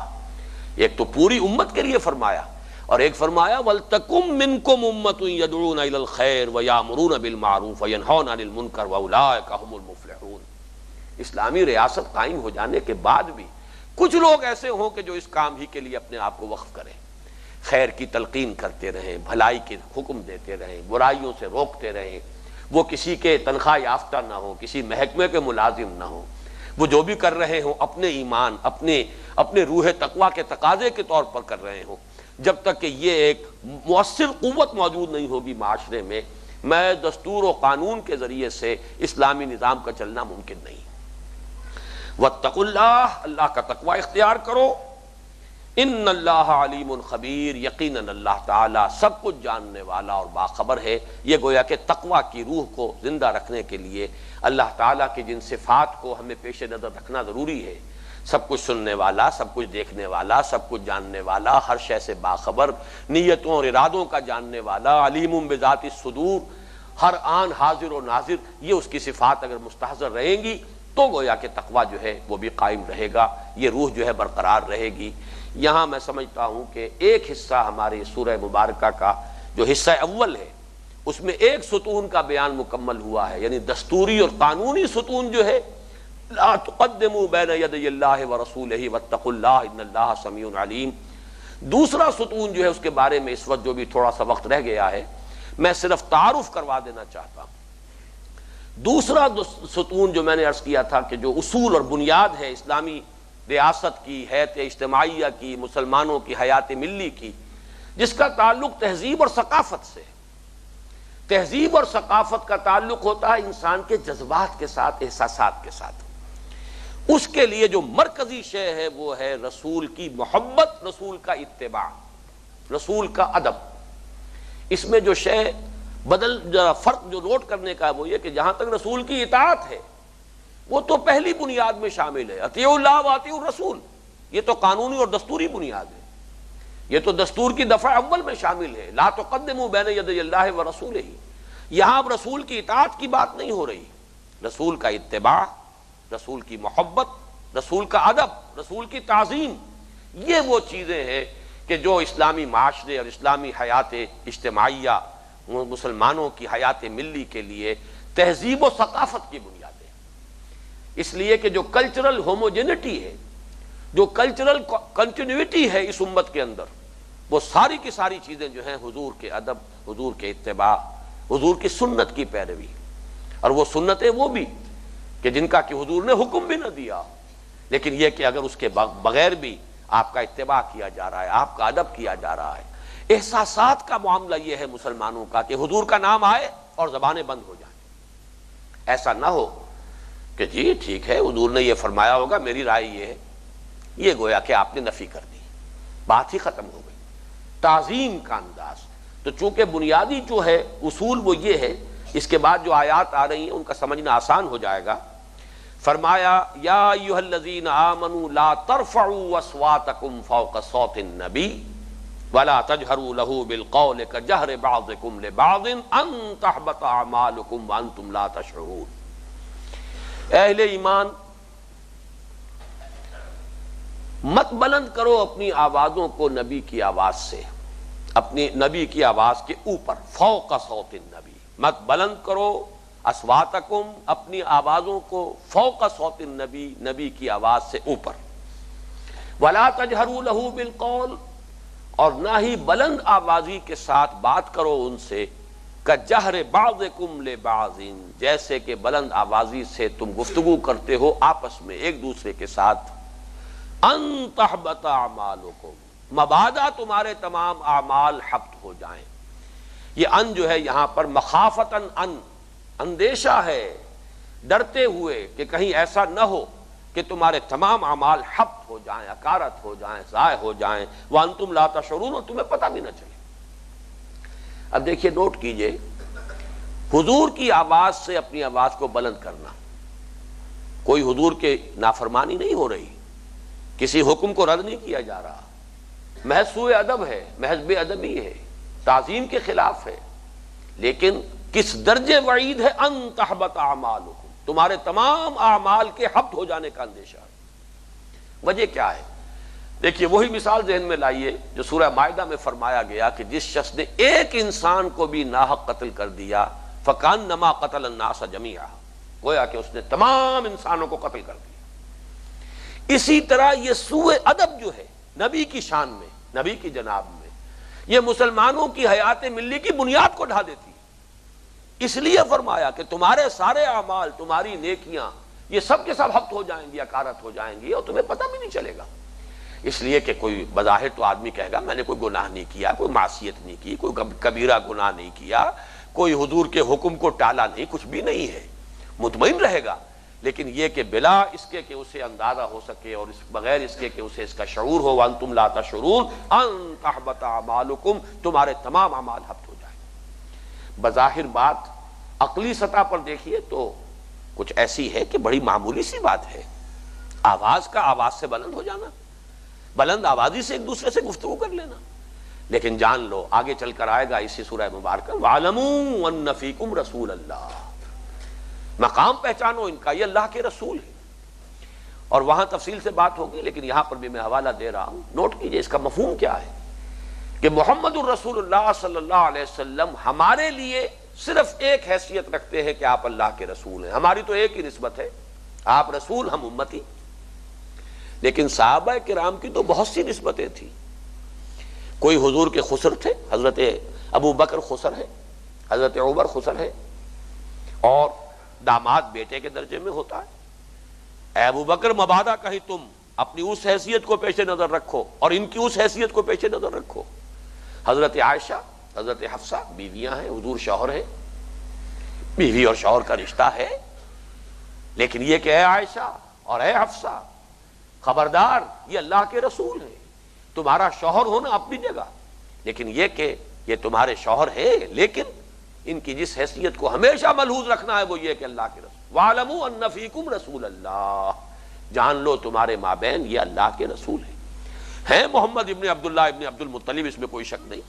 ایک تو پوری امت کے لیے فرمایا، اور ایک فرمایا وَلْتَكُمْ مِنْكُمْ أُمَّةٌ يَدْعُونَ إِلَى الْخَيْرِ وَيَأْمُرُونَ بِالْمَعْرُوفِ وَيَنْهَوْنَ عَنِ الْمُنْكَرِ وَأُولَٰئِكَ هُمُ الْمُفْلِحُونَ۔ اسلامی ریاست قائم ہو جانے کے بعد بھی کچھ لوگ ایسے ہوں کہ جو اس کام ہی کے لیے اپنے آپ کو وقف کریں، خیر کی تلقین کرتے رہیں، بھلائی کے حکم دیتے رہیں، برائیوں سے روکتے رہیں، وہ کسی کے تنخواہ یافتہ نہ ہوں، کسی محکمے کے ملازم نہ ہوں، وہ جو بھی کر رہے ہوں اپنے ایمان اپنے روح تقوی کے تقاضے کے طور پر کر رہے ہوں۔ جب تک کہ یہ ایک مؤثر قوت موجود نہیں ہوگی معاشرے میں دستور و قانون کے ذریعے سے اسلامی نظام کا چلنا ممکن نہیں۔ واتقوا اللہ، اللہ کا تقوی اختیار کرو۔ ان اللہ علیم خبیر، یقیناً اللہ تعالیٰ سب کچھ جاننے والا اور باخبر ہے۔ یہ گویا کہ تقوی کی روح کو زندہ رکھنے کے لیے اللہ تعالیٰ کی جن صفات کو ہمیں پیش نظر رکھنا ضروری ہے، سب کچھ سننے والا، سب کچھ دیکھنے والا، سب کچھ جاننے والا، ہر شے سے باخبر، نیتوں اور ارادوں کا جاننے والا، علیم بذات الصدور، ہر آن حاضر و ناظر، یہ اس کی صفات اگر مستحضر رہیں گی تو گویا کہ تقوی جو ہے وہ بھی قائم رہے گا، یہ روح جو ہے برقرار رہے گی۔ یہاں میں سمجھتا ہوں کہ ایک حصہ ہماری سورہ مبارکہ کا جو حصہ اول ہے اس میں ایک ستون کا بیان مکمل ہوا ہے، یعنی دستوری اور قانونی ستون جو ہے لا تقدموا بین یدی اللہ ورسولہ واتقوا اللہ ان اللہ سمیع علیم۔ دوسرا ستون جو ہے اس کے بارے میں اس وقت جو بھی تھوڑا سا وقت رہ گیا ہے میں صرف تعارف کروا دینا چاہتا ہوں۔ دوسرا ستون جو میں نے عرض کیا تھا کہ جو اصول اور بنیاد ہے اسلامی ریاست کی، حیات اجتماعیہ کی، مسلمانوں کی حیات ملی کی، جس کا تعلق تہذیب اور ثقافت سے۔ تہذیب اور ثقافت کا تعلق ہوتا ہے انسان کے جذبات کے ساتھ، احساسات کے ساتھ۔ اس کے لیے جو مرکزی شے ہے وہ ہے رسول کی محبت، رسول کا اتباع، رسول کا ادب۔ اس میں جو شے فرق جو نوٹ کرنے کا ہے وہ یہ کہ جہاں تک رسول کی اطاعت ہے وہ تو پہلی بنیاد میں شامل ہے، اطیعوا اللہ واطیعوا الرسول، یہ تو قانونی اور دستوری بنیاد ہے، یہ تو دستور کی دفعہ اول میں شامل ہے، لا تقدموا بین یدی اللہ ورسولہ۔ یہاں اب رسول کی اطاعت کی بات نہیں ہو رہی، رسول کا اتباع، رسول کی محبت، رسول کا ادب، رسول کی تعظیم، یہ وہ چیزیں ہیں کہ جو اسلامی معاشرے اور اسلامی حیات اجتماعیہ، مسلمانوں کی حیات ملی کے لیے تہذیب و ثقافت کی بنیاد ہے۔ اس لیے کہ جو کلچرل ہوموجینٹی ہے، جو کلچرل کنٹینیوٹی ہے اس امت کے اندر، وہ ساری کی ساری چیزیں جو ہیں حضور کے ادب، حضور کے اتباع، حضور کی سنت کی پیروی، اور وہ سنتیں وہ بھی کہ جن کا کہ حضور نے حکم بھی نہ دیا، لیکن یہ کہ اگر اس کے بغیر بھی آپ کا اتباع کیا جا رہا ہے، آپ کا ادب کیا جا رہا ہے۔ احساسات کا معاملہ یہ ہے مسلمانوں کا کہ حضور کا نام آئے اور زبانیں بند ہو جائیں، ایسا نہ ہو کہ جی ٹھیک ہے حضور نے یہ فرمایا ہوگا، میری رائے یہ ہے، یہ گویا کہ آپ نے نفی کر دی، بات ہی ختم ہو گئی۔ تعظیم کا انداز تو چونکہ بنیادی جو ہے اصول وہ یہ ہے، اس کے بعد جو آیات آ رہی ہیں ان کا سمجھنا آسان ہو جائے گا۔ فرمایا یا ایھا الذین آمنوا لا ترفعوا اصواتکم فوق صوت النبی ولا تجہروا له بالقول کجہر بعضکم لبعض ان تحبط اعمالکم وانتم لا تشعرون۔ اہل ایمان مت بلند کرو اپنی آوازوں کو نبی کی آواز سے، اپنی نبی کی آواز کے اوپر، فوق صوت النبی، مت بلند کرو اصواتکم، اپنی آوازوں کو، فوق صوت النبی، نبی کی آواز سے اوپر، ولا تجہروا لہ بالقول، اور نہ ہی بلند آوازی کے ساتھ بات کرو ان سے، کجہر بعضکم لبعض، جیسے کہ بلند آوازی سے تم گفتگو کرتے ہو آپس میں ایک دوسرے کے ساتھ، ان تحبط اعمالکم، مبادا تمہارے تمام اعمال حبط ہو جائیں۔ یہ ان جو ہے یہاں پر مخافتاً اندیشہ ہے، ڈرتے ہوئے کہ کہیں ایسا نہ ہو کہ تمہارے تمام اعمال حبط ہو جائیں، اکارت ہو جائیں، ضائع ہو جائیں، وانتم لا تشعرون، اور تمہیں پتہ بھی نہ چلے۔ اب دیکھیے، نوٹ کیجئے، حضور کی آواز سے اپنی آواز کو بلند کرنا، کوئی حضور کے نافرمانی نہیں ہو رہی، کسی حکم کو رد نہیں کیا جا رہا، محض سوء ادب ہے، محض بے ادبی ہے، تعظیم کے خلاف ہے، لیکن کس درجے وعید ہے، ان تحبط اعمالکم، تمہارے تمام اعمال کے حبط ہو جانے کا اندیشہ ہے۔ وجہ کیا ہے؟ دیکھیے، وہی مثال ذہن میں لائیے جو سورہ مائدہ میں فرمایا گیا کہ جس شخص نے ایک انسان کو بھی ناحق قتل کر دیا، فکانما قتل الناس جمیعا، گویا کہ اس نے تمام انسانوں کو قتل کر دیا۔ اسی طرح یہ سوء ادب جو ہے نبی کی شان میں، نبی کی جناب میں، یہ مسلمانوں کی حیات ملی کی بنیاد کو ڈھا دیتی ہے۔ اس لیے فرمایا کہ تمہارے سارے اعمال، تمہاری نیکیاں، یہ سب کے سب حبط ہو جائیں گی، اکارت ہو جائیں گی، اور تمہیں پتہ بھی نہیں چلے گا۔ اس لیے کہ کوئی بظاہر تو آدمی کہے گا میں نے کوئی گناہ نہیں کیا، کوئی معصیت نہیں کی، کوئی کبیرہ گناہ نہیں کیا، کوئی حضور کے حکم کو ٹالا نہیں، کچھ بھی نہیں ہے، مطمئن رہے گا۔ لیکن یہ کہ بلا اس کے کہ اسے اندازہ ہو سکے، اور بغیر اس کے کہ اسے اس کا شعور ہو، وانتم لا تشعرون ان تحبط اعمالکم، تمہارے تمام اعمال حبط ہو جائیں۔ بظاہر بات عقلی سطح پر دیکھیے تو کچھ ایسی ہے کہ بڑی معمولی سی بات ہے، آواز کا آواز سے بلند ہو جانا، بلند آوازی سے ایک دوسرے سے گفتگو کر لینا، لیکن جان لو آگے چل کر آئے گا اسی سورہ مبارکہ، وَاعْلَمُوا أَنَّ فِيكُمْ رَسُولَ اللَّهِ، مقام پہچانو ان کا، یہ اللہ کے رسول ہے۔ اور وہاں تفصیل سے بات ہوگی، لیکن یہاں پر بھی میں حوالہ دے رہا ہوں، نوٹ کیجئے اس کا مفہوم کیا ہے کہ محمد الرسول اللہ صلی اللہ علیہ وسلم ہمارے لیے صرف ایک حیثیت رکھتے ہیں کہ آپ اللہ کے رسول ہیں، ہماری تو ایک ہی نسبت ہے، آپ رسول، ہم امتی۔ لیکن صحابہ کرام کی تو بہت سی نسبتیں تھیں، کوئی حضور کے خسر تھے، حضرت ابو بکر خسر ہے، حضرت عمر خسر ہے، اور داماد بیٹے کے درجے میں ہوتا ہے۔ اے ابو بکر، مبادا کہیں تم اپنی اس حیثیت کو پیش نظر رکھو اور ان کی اس حیثیت کو پیش نظر رکھو۔ حضرت عائشہ، حضرت حفصہ بیویاں ہیں، حضور شوہر ہے، بیوی اور شوہر کا رشتہ ہے، لیکن یہ کہ اے عائشہ اور اے حفصہ، خبردار، یہ اللہ کے رسول ہیں، تمہارا شوہر ہونا اپنی جگہ، لیکن یہ کہ یہ تمہارے شوہر ہے، لیکن ان کی جس حیثیت کو ہمیشہ ملحوظ رکھنا ہے وہ یہ کہ اللہ کے رسول، وَاعْلَمُوا أَنَّ فِيكُمْ رَسُولَ اللَّهِ، جان لو تمہارے مابین یہ اللہ کے رسول ہیں محمد ابن عبداللہ ابن عبد المطلب، اس میں کوئی شک نہیں،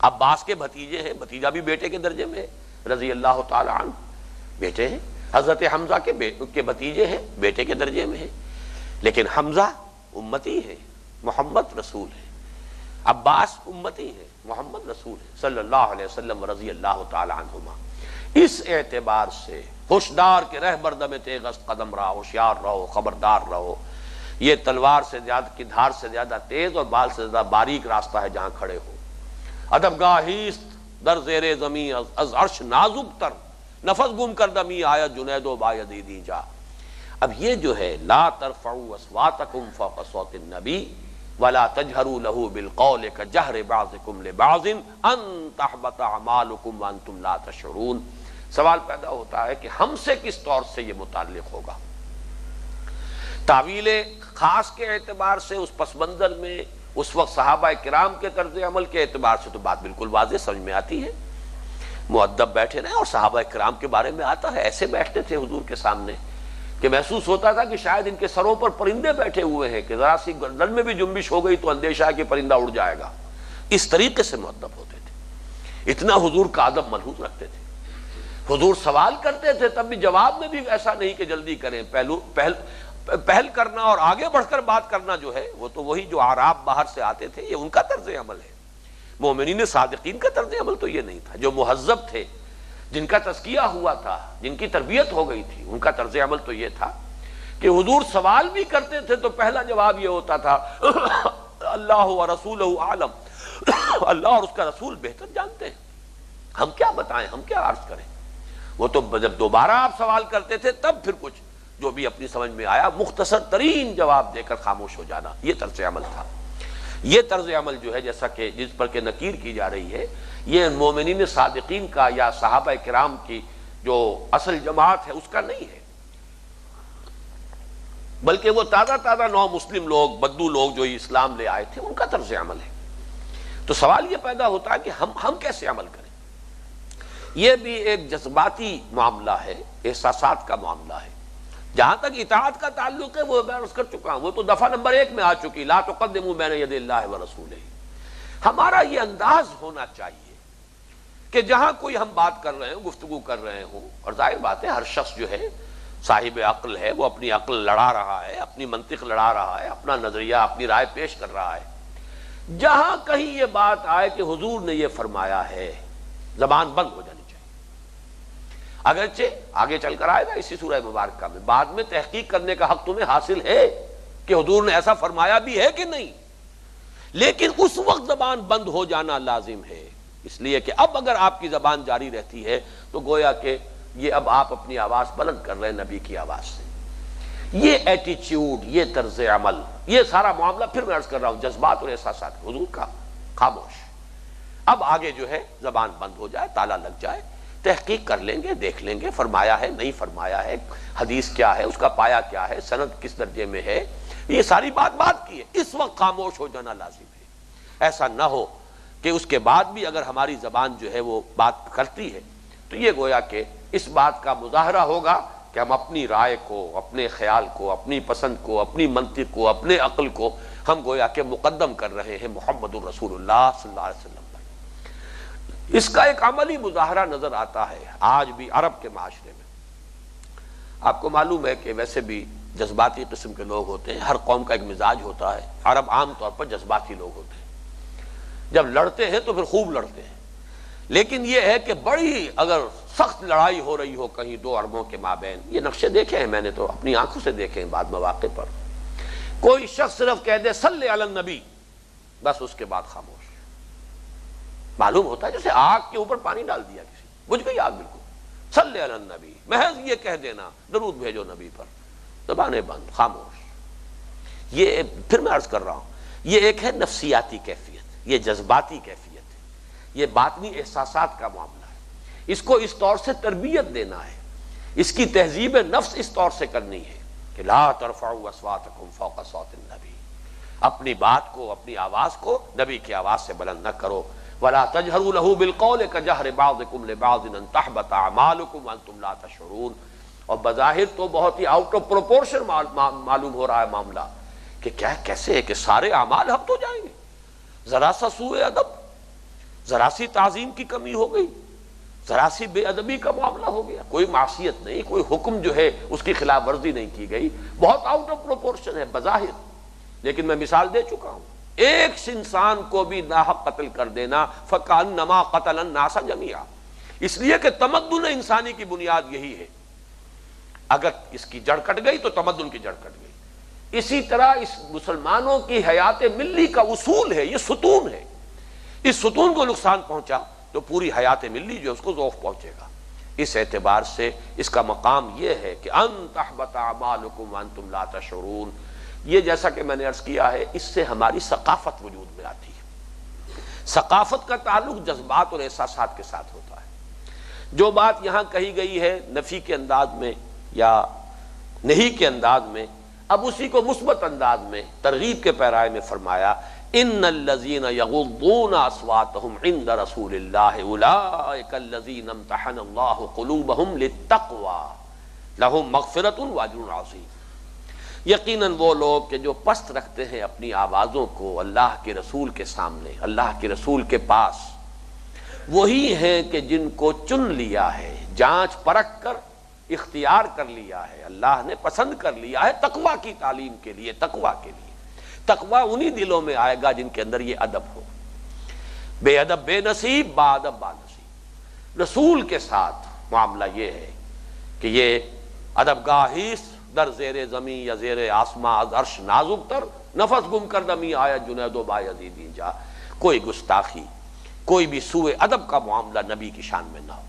عباس کے بھتیجے ہیں، بھتیجا بھی بیٹے کے درجے میں ہے، رضی اللہ تعالی عنہ، بیٹے ہیں، حضرت حمزہ کے بھتیجے ہیں، بیٹے کے درجے میں ہیں، لیکن حمزہ امتی ہے، محمد رسول ہے، عباس امتی ہے، محمد رسول ہے صلی اللہ علیہ وسلم رضی اللہ تعالی عنہما۔ اس اعتبار سے ہوشدار کے رہبر دم تیغ قدم رہو، ہوشیار رہو، خبردار رہو، یہ تلوار سے زیادہ کی دھار سے زیادہ تیز اور بال سے زیادہ باریک راستہ ہے جہاں کھڑے ہو۔ ادب گاہیست در زیر زمین از عرش نازک تر، نفس گم کر دمی آیت جنید و باید دی جا۔ اب یہ جو ہے لا ترفعوا اصواتکم فوق صوت النبی ولا تجہروا لہ بالقول کجہر بعضکم لبعض ان تحبط اعمالکم وانتم لا تشعرون، سوال پیدا ہوتا ہے کہ ہم سے کس طور سے یہ متعلق ہوگا؟ تعویل خاص کے اعتبار سے اس پس منظر میں اس وقت صحابہ کرام کے طرز عمل کے اعتبار سے تو بات بالکل واضح سمجھ میں آتی ہے، مؤدب بیٹھے رہے، اور صحابہ کرام کے بارے میں آتا ہے ایسے بیٹھتے تھے حضور کے سامنے کہ محسوس ہوتا تھا کہ شاید ان کے سروں پر پرندے بیٹھے ہوئے ہیں، کہ ذرا سی گردن میں بھی جنبش ہو گئی تو اندیشہ ہے کہ پرندہ اڑ جائے گا، اس طریقے سے مؤدب ہوتے تھے، اتنا حضور کا ادب ملحوظ رکھتے تھے۔ حضور سوال کرتے تھے تب بھی جواب میں بھی ایسا نہیں کہ جلدی کریں، پہل کرنا اور آگے بڑھ کر بات کرنا جو ہے وہ تو وہی جو اعراب باہر سے آتے تھے، یہ ان کا طرز عمل ہے۔ مومنین صادقین کا طرز عمل تو یہ نہیں تھا۔ جو مہذب تھے، جن کا تزکیہ ہوا تھا، جن کی تربیت ہو گئی تھی، ان کا طرز عمل تو یہ تھا کہ حضور سوال بھی کرتے تھے تو پہلا جواب یہ ہوتا تھا اللہ و رسولہ عالم، اللہ اور اس کا رسول بہتر جانتے ہیں، ہم کیا بتائیں، ہم کیا عرض کریں۔ وہ تو جب دوبارہ آپ سوال کرتے تھے تب پھر کچھ جو بھی اپنی سمجھ میں آیا مختصر ترین جواب دے کر خاموش ہو جانا، یہ طرز عمل تھا۔ یہ طرز عمل جو ہے جیسا کہ جس پر کہ نکیر کی جا رہی ہے، یہ مومنین صادقین کا یا صحابہ کرام کی جو اصل جماعت ہے اس کا نہیں ہے، بلکہ وہ تازہ نو مسلم لوگ، بدو لوگ جو اسلام لے آئے تھے ان کا طرز عمل ہے۔ تو سوال یہ پیدا ہوتا ہے کہ ہم کیسے عمل کریں۔ یہ بھی ایک جذباتی معاملہ ہے، احساسات کا معاملہ ہے۔ جہاں تک اطاعت کا تعلق ہے وہ میں عرض کر چکا ہوں، وہ تو دفعہ نمبر 1 میں آ چکی، لا تقدموا بین یدی اللہ ورسولہ۔ ہمارا یہ انداز ہونا چاہیے کہ جہاں کوئی ہم بات کر رہے ہوں، گفتگو کر رہے ہوں، اور ظاہر بات ہے ہر شخص جو ہے صاحب عقل ہے، وہ اپنی عقل لڑا رہا ہے، اپنی منطق لڑا رہا ہے، اپنا نظریہ، اپنی رائے پیش کر رہا ہے۔ جہاں کہیں یہ بات آئے کہ حضور نے یہ فرمایا ہے، زبان بند ہو جانی چاہیے۔ اگرچہ آگے چل کر آئے گا اسی سورہ مبارکہ میں، بعد میں تحقیق کرنے کا حق تمہیں حاصل ہے کہ حضور نے ایسا فرمایا بھی ہے کہ نہیں، لیکن اس وقت زبان بند ہو جانا لازم ہے، اس لیے کہ اب اگر آپ کی زبان جاری رہتی ہے تو گویا کہ یہ اب آپ اپنی آواز بلند کر رہے ہیں نبی کی آواز سے۔ یہ ایٹیچیوڈ، یہ طرز عمل، یہ سارا معاملہ پھر میں عرض کر رہا ہوں جذبات اور احساسات حضور کا خاموش۔ اب آگے جو ہے زبان بند ہو جائے، تالا لگ جائے، تحقیق کر لیں گے، دیکھ لیں گے فرمایا ہے نہیں فرمایا ہے، حدیث کیا ہے، اس کا پایا کیا ہے، سند کس درجے میں ہے، یہ ساری بات کی ہے۔ اس وقت خاموش ہو جانا لازم ہے۔ ایسا نہ ہو کہ اس کے بعد بھی اگر ہماری زبان جو ہے وہ بات کرتی ہے تو یہ گویا کہ اس بات کا مظاہرہ ہوگا کہ ہم اپنی رائے کو، اپنے خیال کو، اپنی پسند کو، اپنی منطق کو، اپنے عقل کو ہم گویا کہ مقدم کر رہے ہیں محمد الرسول اللہ صلی اللہ علیہ وسلم پر۔ اس کا ایک عملی مظاہرہ نظر آتا ہے آج بھی عرب کے معاشرے میں۔ آپ کو معلوم ہے کہ ویسے بھی جذباتی قسم کے لوگ ہوتے ہیں، ہر قوم کا ایک مزاج ہوتا ہے، عرب عام طور پر جذباتی لوگ ہوتے ہیں، جب لڑتے ہیں تو پھر خوب لڑتے ہیں، لیکن یہ ہے کہ بڑی اگر سخت لڑائی ہو رہی ہو کہیں دو عربوں کے مابین، یہ نقشے دیکھے ہیں میں نے تو اپنی آنکھوں سے دیکھے ہیں بعض مواقع پر، کوئی شخص صرف کہہ دے صلی علی النبی، بس اس کے بعد خاموش۔ معلوم ہوتا ہے جیسے آگ کے اوپر پانی ڈال دیا کسی، بجھ گئی آگ بالکل، صلی علی النبی، محض یہ کہہ دینا درود بھیجو نبی پر، زبانیں بند، خاموش۔ یہ پھر میں عرض کر رہا ہوں یہ ایک ہے نفسیاتی کیفیت، یہ جذباتی کیفیت ہے، یہ باطنی احساسات کا معاملہ ہے۔ اس کو اس طور سے تربیت دینا ہے، اس کی تہذیب نفس اس طور سے کرنی ہے کہ لا ترفعوا اصواتکم فوق صوت النبی، اپنی بات کو، اپنی آواز کو نبی کی آواز سے بلند نہ کرو۔ ولا تجهروا له بالقول كجهر بعضكم لبعض ان تحبط اعمالكم وانتم لا تشعرون۔ اور بظاہر تو بہت ہی آؤٹ آف پروپورشن معلوم ہو رہا ہے معاملہ کہ کیسے ہے کہ سارے اعمال ہم تو جائیں گے، ذرا سا سوء ادب، ذرا سی تعظیم کی کمی ہو گئی، ذرا سی بے ادبی کا معاملہ ہو گیا، کوئی معصیت نہیں، کوئی حکم جو ہے اس کی خلاف ورزی نہیں کی گئی، بہت آؤٹ آف پروپورشن ہے بظاہر، لیکن میں مثال دے چکا ہوں۔ ایک انسان کو بھی ناحق قتل کر دینا فکأنما قتل الناس جميعا، اس لیے کہ تمدن انسانی کی بنیاد یہی ہے، اگر اس کی جڑ کٹ گئی تو تمدن کی جڑ کٹ گئی۔ اسی طرح اس مسلمانوں کی حیات ملی کا اصول ہے، یہ ستون ہے، اس ستون کو نقصان پہنچا تو پوری حیات ملی جو اس کو ذوق پہنچے گا۔ اس اعتبار سے اس کا مقام یہ ہے کہ ان تحبط اعمالکم وانتم لا تشعرون۔ یہ جیسا کہ میں نے عرض کیا ہے اس سے ہماری ثقافت وجود میں آتی ہے۔ ثقافت کا تعلق جذبات اور احساسات کے ساتھ ہوتا ہے۔ جو بات یہاں کہی گئی ہے نفی کے انداز میں یا نہیں کے انداز میں، اب اسی کو مثبت انداز میں ترغیب کے پیرائے میں فرمایا ان الذین یغضون اصواتهم عند رسول اللہ اولئک الذین امتحن اللہ قلوبهم للتقوی لهم مغفرۃ واجر عظیم۔ یقیناً وہ لوگ کہ جو پست رکھتے ہیں اپنی آوازوں کو اللہ کے رسول کے سامنے، اللہ کے رسول کے پاس، وہی ہیں کہ جن کو چن لیا ہے جانچ پرکھ کر اختیار کر لیا ہے، اللہ نے پسند کر لیا ہے تقویٰ کی تعلیم کے لیے، تقویٰ کے لیے۔ تقویٰ انہی دلوں میں آئے گا جن کے اندر یہ ادب ہو۔ بے ادب بے نصیب، با ادب با نصیب۔ رسول کے ساتھ معاملہ یہ ہے کہ یہ ادب گاہیس در زیر زمین یا زیر آسماں از عرش نازک تر، نفس گم کر دمی آیا جنید و بایزیدی جا۔ کوئی گستاخی، کوئی بھی سوء ادب کا معاملہ نبی کی شان میں نہ ہو۔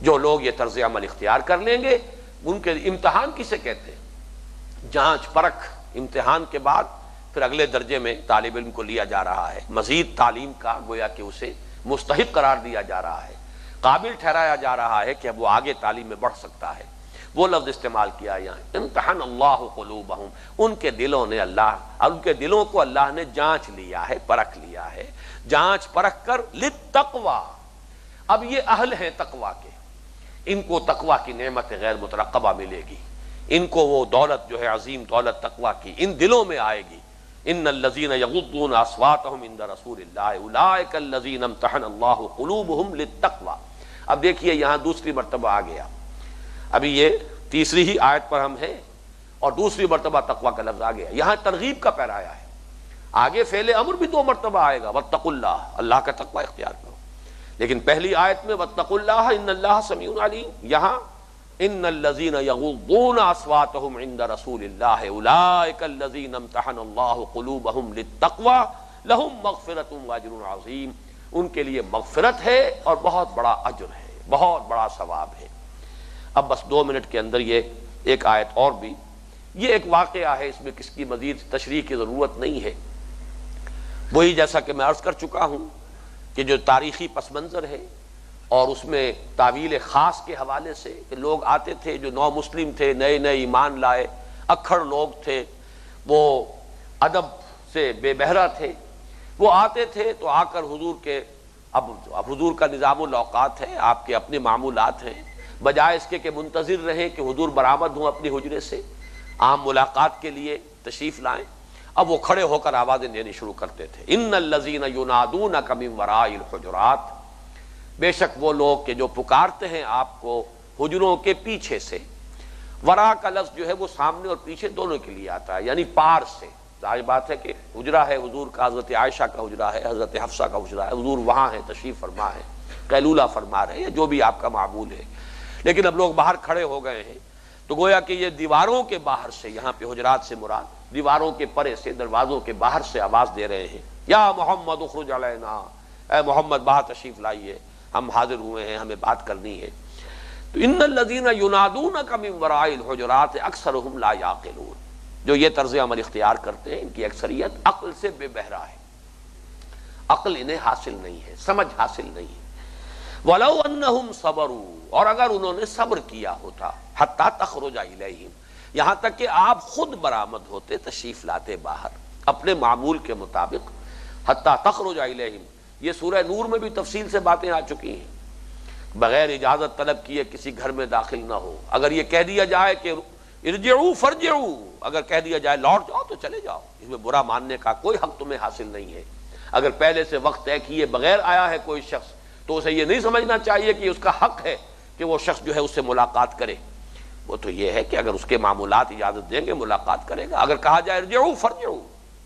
جو لوگ یہ طرز عمل اختیار کر لیں گے ان کے امتحان کسے کہتے ہیں؟ جانچ پرکھ۔ امتحان کے بعد پھر اگلے درجے میں طالب علم کو لیا جا رہا ہے، مزید تعلیم کا گویا کہ اسے مستحق قرار دیا جا رہا ہے، قابل ٹھہرایا جا رہا ہے کہ اب وہ آگے تعلیم میں بڑھ سکتا ہے۔ وہ لفظ استعمال کیا یہاں، امتحان اللہ قلوبہم، ان کے دلوں نے ان کے دلوں کو اللہ نے جانچ لیا ہے، پرکھ لیا ہے، جانچ پرکھ کر للتقویٰ۔ اب یہ اہل ہیں تقویٰ کے، ان کو تقویٰ کی نعمت غیر مترقبہ ملے گی، ان کو وہ دولت جو ہے عظیم دولت تقویٰ کی ان دلوں میں آئے گی۔ ان الذین یغضون اصواتهم عند رسول اللہ اولئک الذین امتحن اللہ قلوبہم للتقویٰ۔ اب دیکھیے یہاں دوسری مرتبہ آ گیا، ابھی یہ تیسری ہی آیت پر ہم ہیں اور دوسری مرتبہ تقویٰ کا لفظ آ گیا، یہاں ترغیب کا پیرایا ہے۔ آگے فعل امر بھی 2 مرتبہ آئے گا، واتقوا اللہ، اللہ کا تقویٰ اختیار کرو، لیکن پہلی آیت میں واتقوا اللہ ان اللہ سمیع علیم، یہاں ان الذین یغضون اصواتهم عند رسول اللہ اولئک الذین امتحن اللہ قلوبہم للتقویٰ لہم مغفرۃ واجر عظیم، ان کے لیے مغفرت ہے اور بہت بڑا اجر ہے، بہت بڑا ثواب ہے۔ اب بس 2 منٹ کے اندر یہ ایک آیت اور بھی، یہ ایک واقعہ ہے، اس میں کس کی مزید تشریح کی ضرورت نہیں ہے، وہی جیسا کہ میں عرض کر چکا ہوں کہ جو تاریخی پس منظر ہے اور اس میں تعویل خاص کے حوالے سے کہ لوگ آتے تھے جو نو مسلم تھے، نئے نئے ایمان لائے، اکھڑ لوگ تھے، وہ ادب سے بے بہرہ تھے، وہ آتے تھے تو آ کر حضور کے اب حضور کا نظام الاوقات ہے، آپ کے اپنے معمولات ہیں، بجائے اس کے کہ منتظر رہیں کہ حضور برآمد ہوں اپنی حجرے سے، عام ملاقات کے لیے تشریف لائیں، اب وہ کھڑے ہو کر آوازیں دینی شروع کرتے تھے۔ ان الذین ینادونک من وراء الحجرات، بے شک وہ لوگ کہ جو پکارتے ہیں آپ کو حجروں کے پیچھے سے۔ ورا کا لفظ جو ہے وہ سامنے اور پیچھے دونوں کے لیے آتا ہے، یعنی پار سے۔ ظاہر بات ہے کہ حجرہ ہے حضور کا، حضرت عائشہ کا حجرہ ہے، حضرت حفصہ کا حجرہ ہے، حضور وہاں ہیں، تشریف فرما ہے، قیلولہ فرما رہے ہیں، یا جو بھی آپ کا معمول ہے، لیکن اب لوگ باہر کھڑے ہو گئے ہیں تو گویا کہ یہ دیواروں کے باہر سے، یہاں پہ حجرات سے مراد دیواروں کے پرے سے، دروازوں کے باہر سے آواز دے رہے ہیں، یا محمد اخرج علینا، اے محمد باہر تشریف لائیے، ہم حاضر ہوئے ہیں، ہمیں بات کرنی ہے۔ تو ان الذین ینادونک من وراء الحجرات اکثرهم لا یعقلون، جو یہ طرز عمل اختیار کرتے ہیں ان کی اکثریت عقل سے بے بہرہ ہے، عقل انہیں حاصل نہیں ہے، سمجھ حاصل نہیں ہے۔ وَلَوْ أَنَّهُمْ صَبَرُوا، اور اگر انہوں نے صبر کیا ہوتا، حَتَّى تَخْرُجَ إِلَيْهِمْ، یہاں تک کہ آپ خود برآمد ہوتے، تشریف لاتے باہر اپنے معمول کے مطابق، حَتَّى تَخْرُجَ إِلَيْهِمْ، یہ سورہ نور میں بھی تفصیل سے باتیں آ چکی ہیں، بغیر اجازت طلب کیے کسی گھر میں داخل نہ ہو۔ اگر یہ کہہ دیا جائے کہ ارجعوا فرجعوا، اگر کہہ دیا جائے لوٹ جاؤ تو چلے جاؤ، اس میں برا ماننے کا کوئی حق تمہیں حاصل نہیں ہے۔ اگر پہلے سے وقت طے کیے بغیر آیا ہے کوئی شخص تو اسے یہ نہیں سمجھنا چاہیے کہ اس کا حق ہے کہ وہ شخص جو ہے اس سے ملاقات کرے، وہ تو یہ ہے کہ اگر اس کے معمولات اجازت دیں گے ملاقات کرے گا۔ اگر کہا جائے ارجعوا فرجعوا،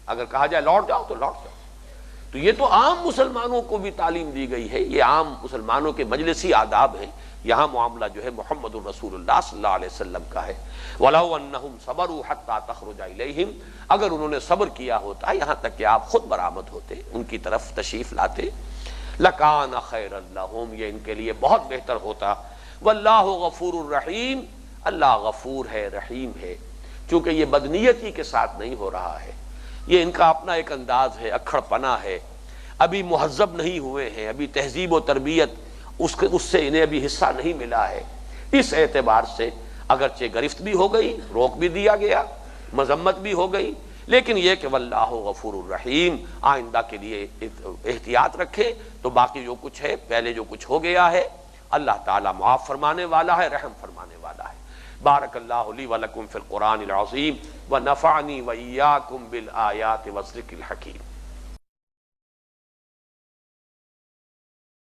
اگر کہا جائے لوٹ جاؤ تو لوٹ جاؤ۔ تو یہ تو عام مسلمانوں کو بھی تعلیم دی گئی ہے، یہ عام مسلمانوں کے مجلسی آداب ہیں، یہاں معاملہ جو ہے محمد الرسول اللہ صلی اللہ علیہ وسلم کا ہے۔ وَلَوْ أَنَّهُمْ صَبَرُوا حَتَّى تَخْرُجَ إِلَيْهِمْ، اگر انہوں نے صبر کیا ہوتا یہاں تک کہ آپ خود برآمد ہوتے، ان کی طرف تشریف لاتے، لَكَانَ خَيْرًا لَهُمْ، یہ ان کے لیے بہت بہتر ہوتا۔ وَاللَّهُ غَفُورٌ رَحِيمٌ، اللہ غفور ہے، رحیم ہے، چونکہ یہ بدنیتی کے ساتھ نہیں ہو رہا ہے، یہ ان کا اپنا ایک انداز ہے، اکھڑ پنا ہے، ابھی مہذب نہیں ہوئے ہیں، ابھی تہذیب و تربیت اس سے انہیں ابھی حصہ نہیں ملا ہے، اس اعتبار سے اگرچہ گرفت بھی ہو گئی، روک بھی دیا گیا، مذمت بھی ہو گئی، لیکن یہ کہ واللہ غفور الرحیم، آئندہ کے لیے احتیاط رکھے تو باقی جو کچھ ہے، پہلے جو کچھ ہو گیا ہے، اللہ تعالیٰ معاف فرمانے والا ہے، رحم فرمانے والا ہے۔ بارک اللہ لی ولکم فی القرآن العظیم ونفعنی وإیاکم بالآیات والذکر الحکیم۔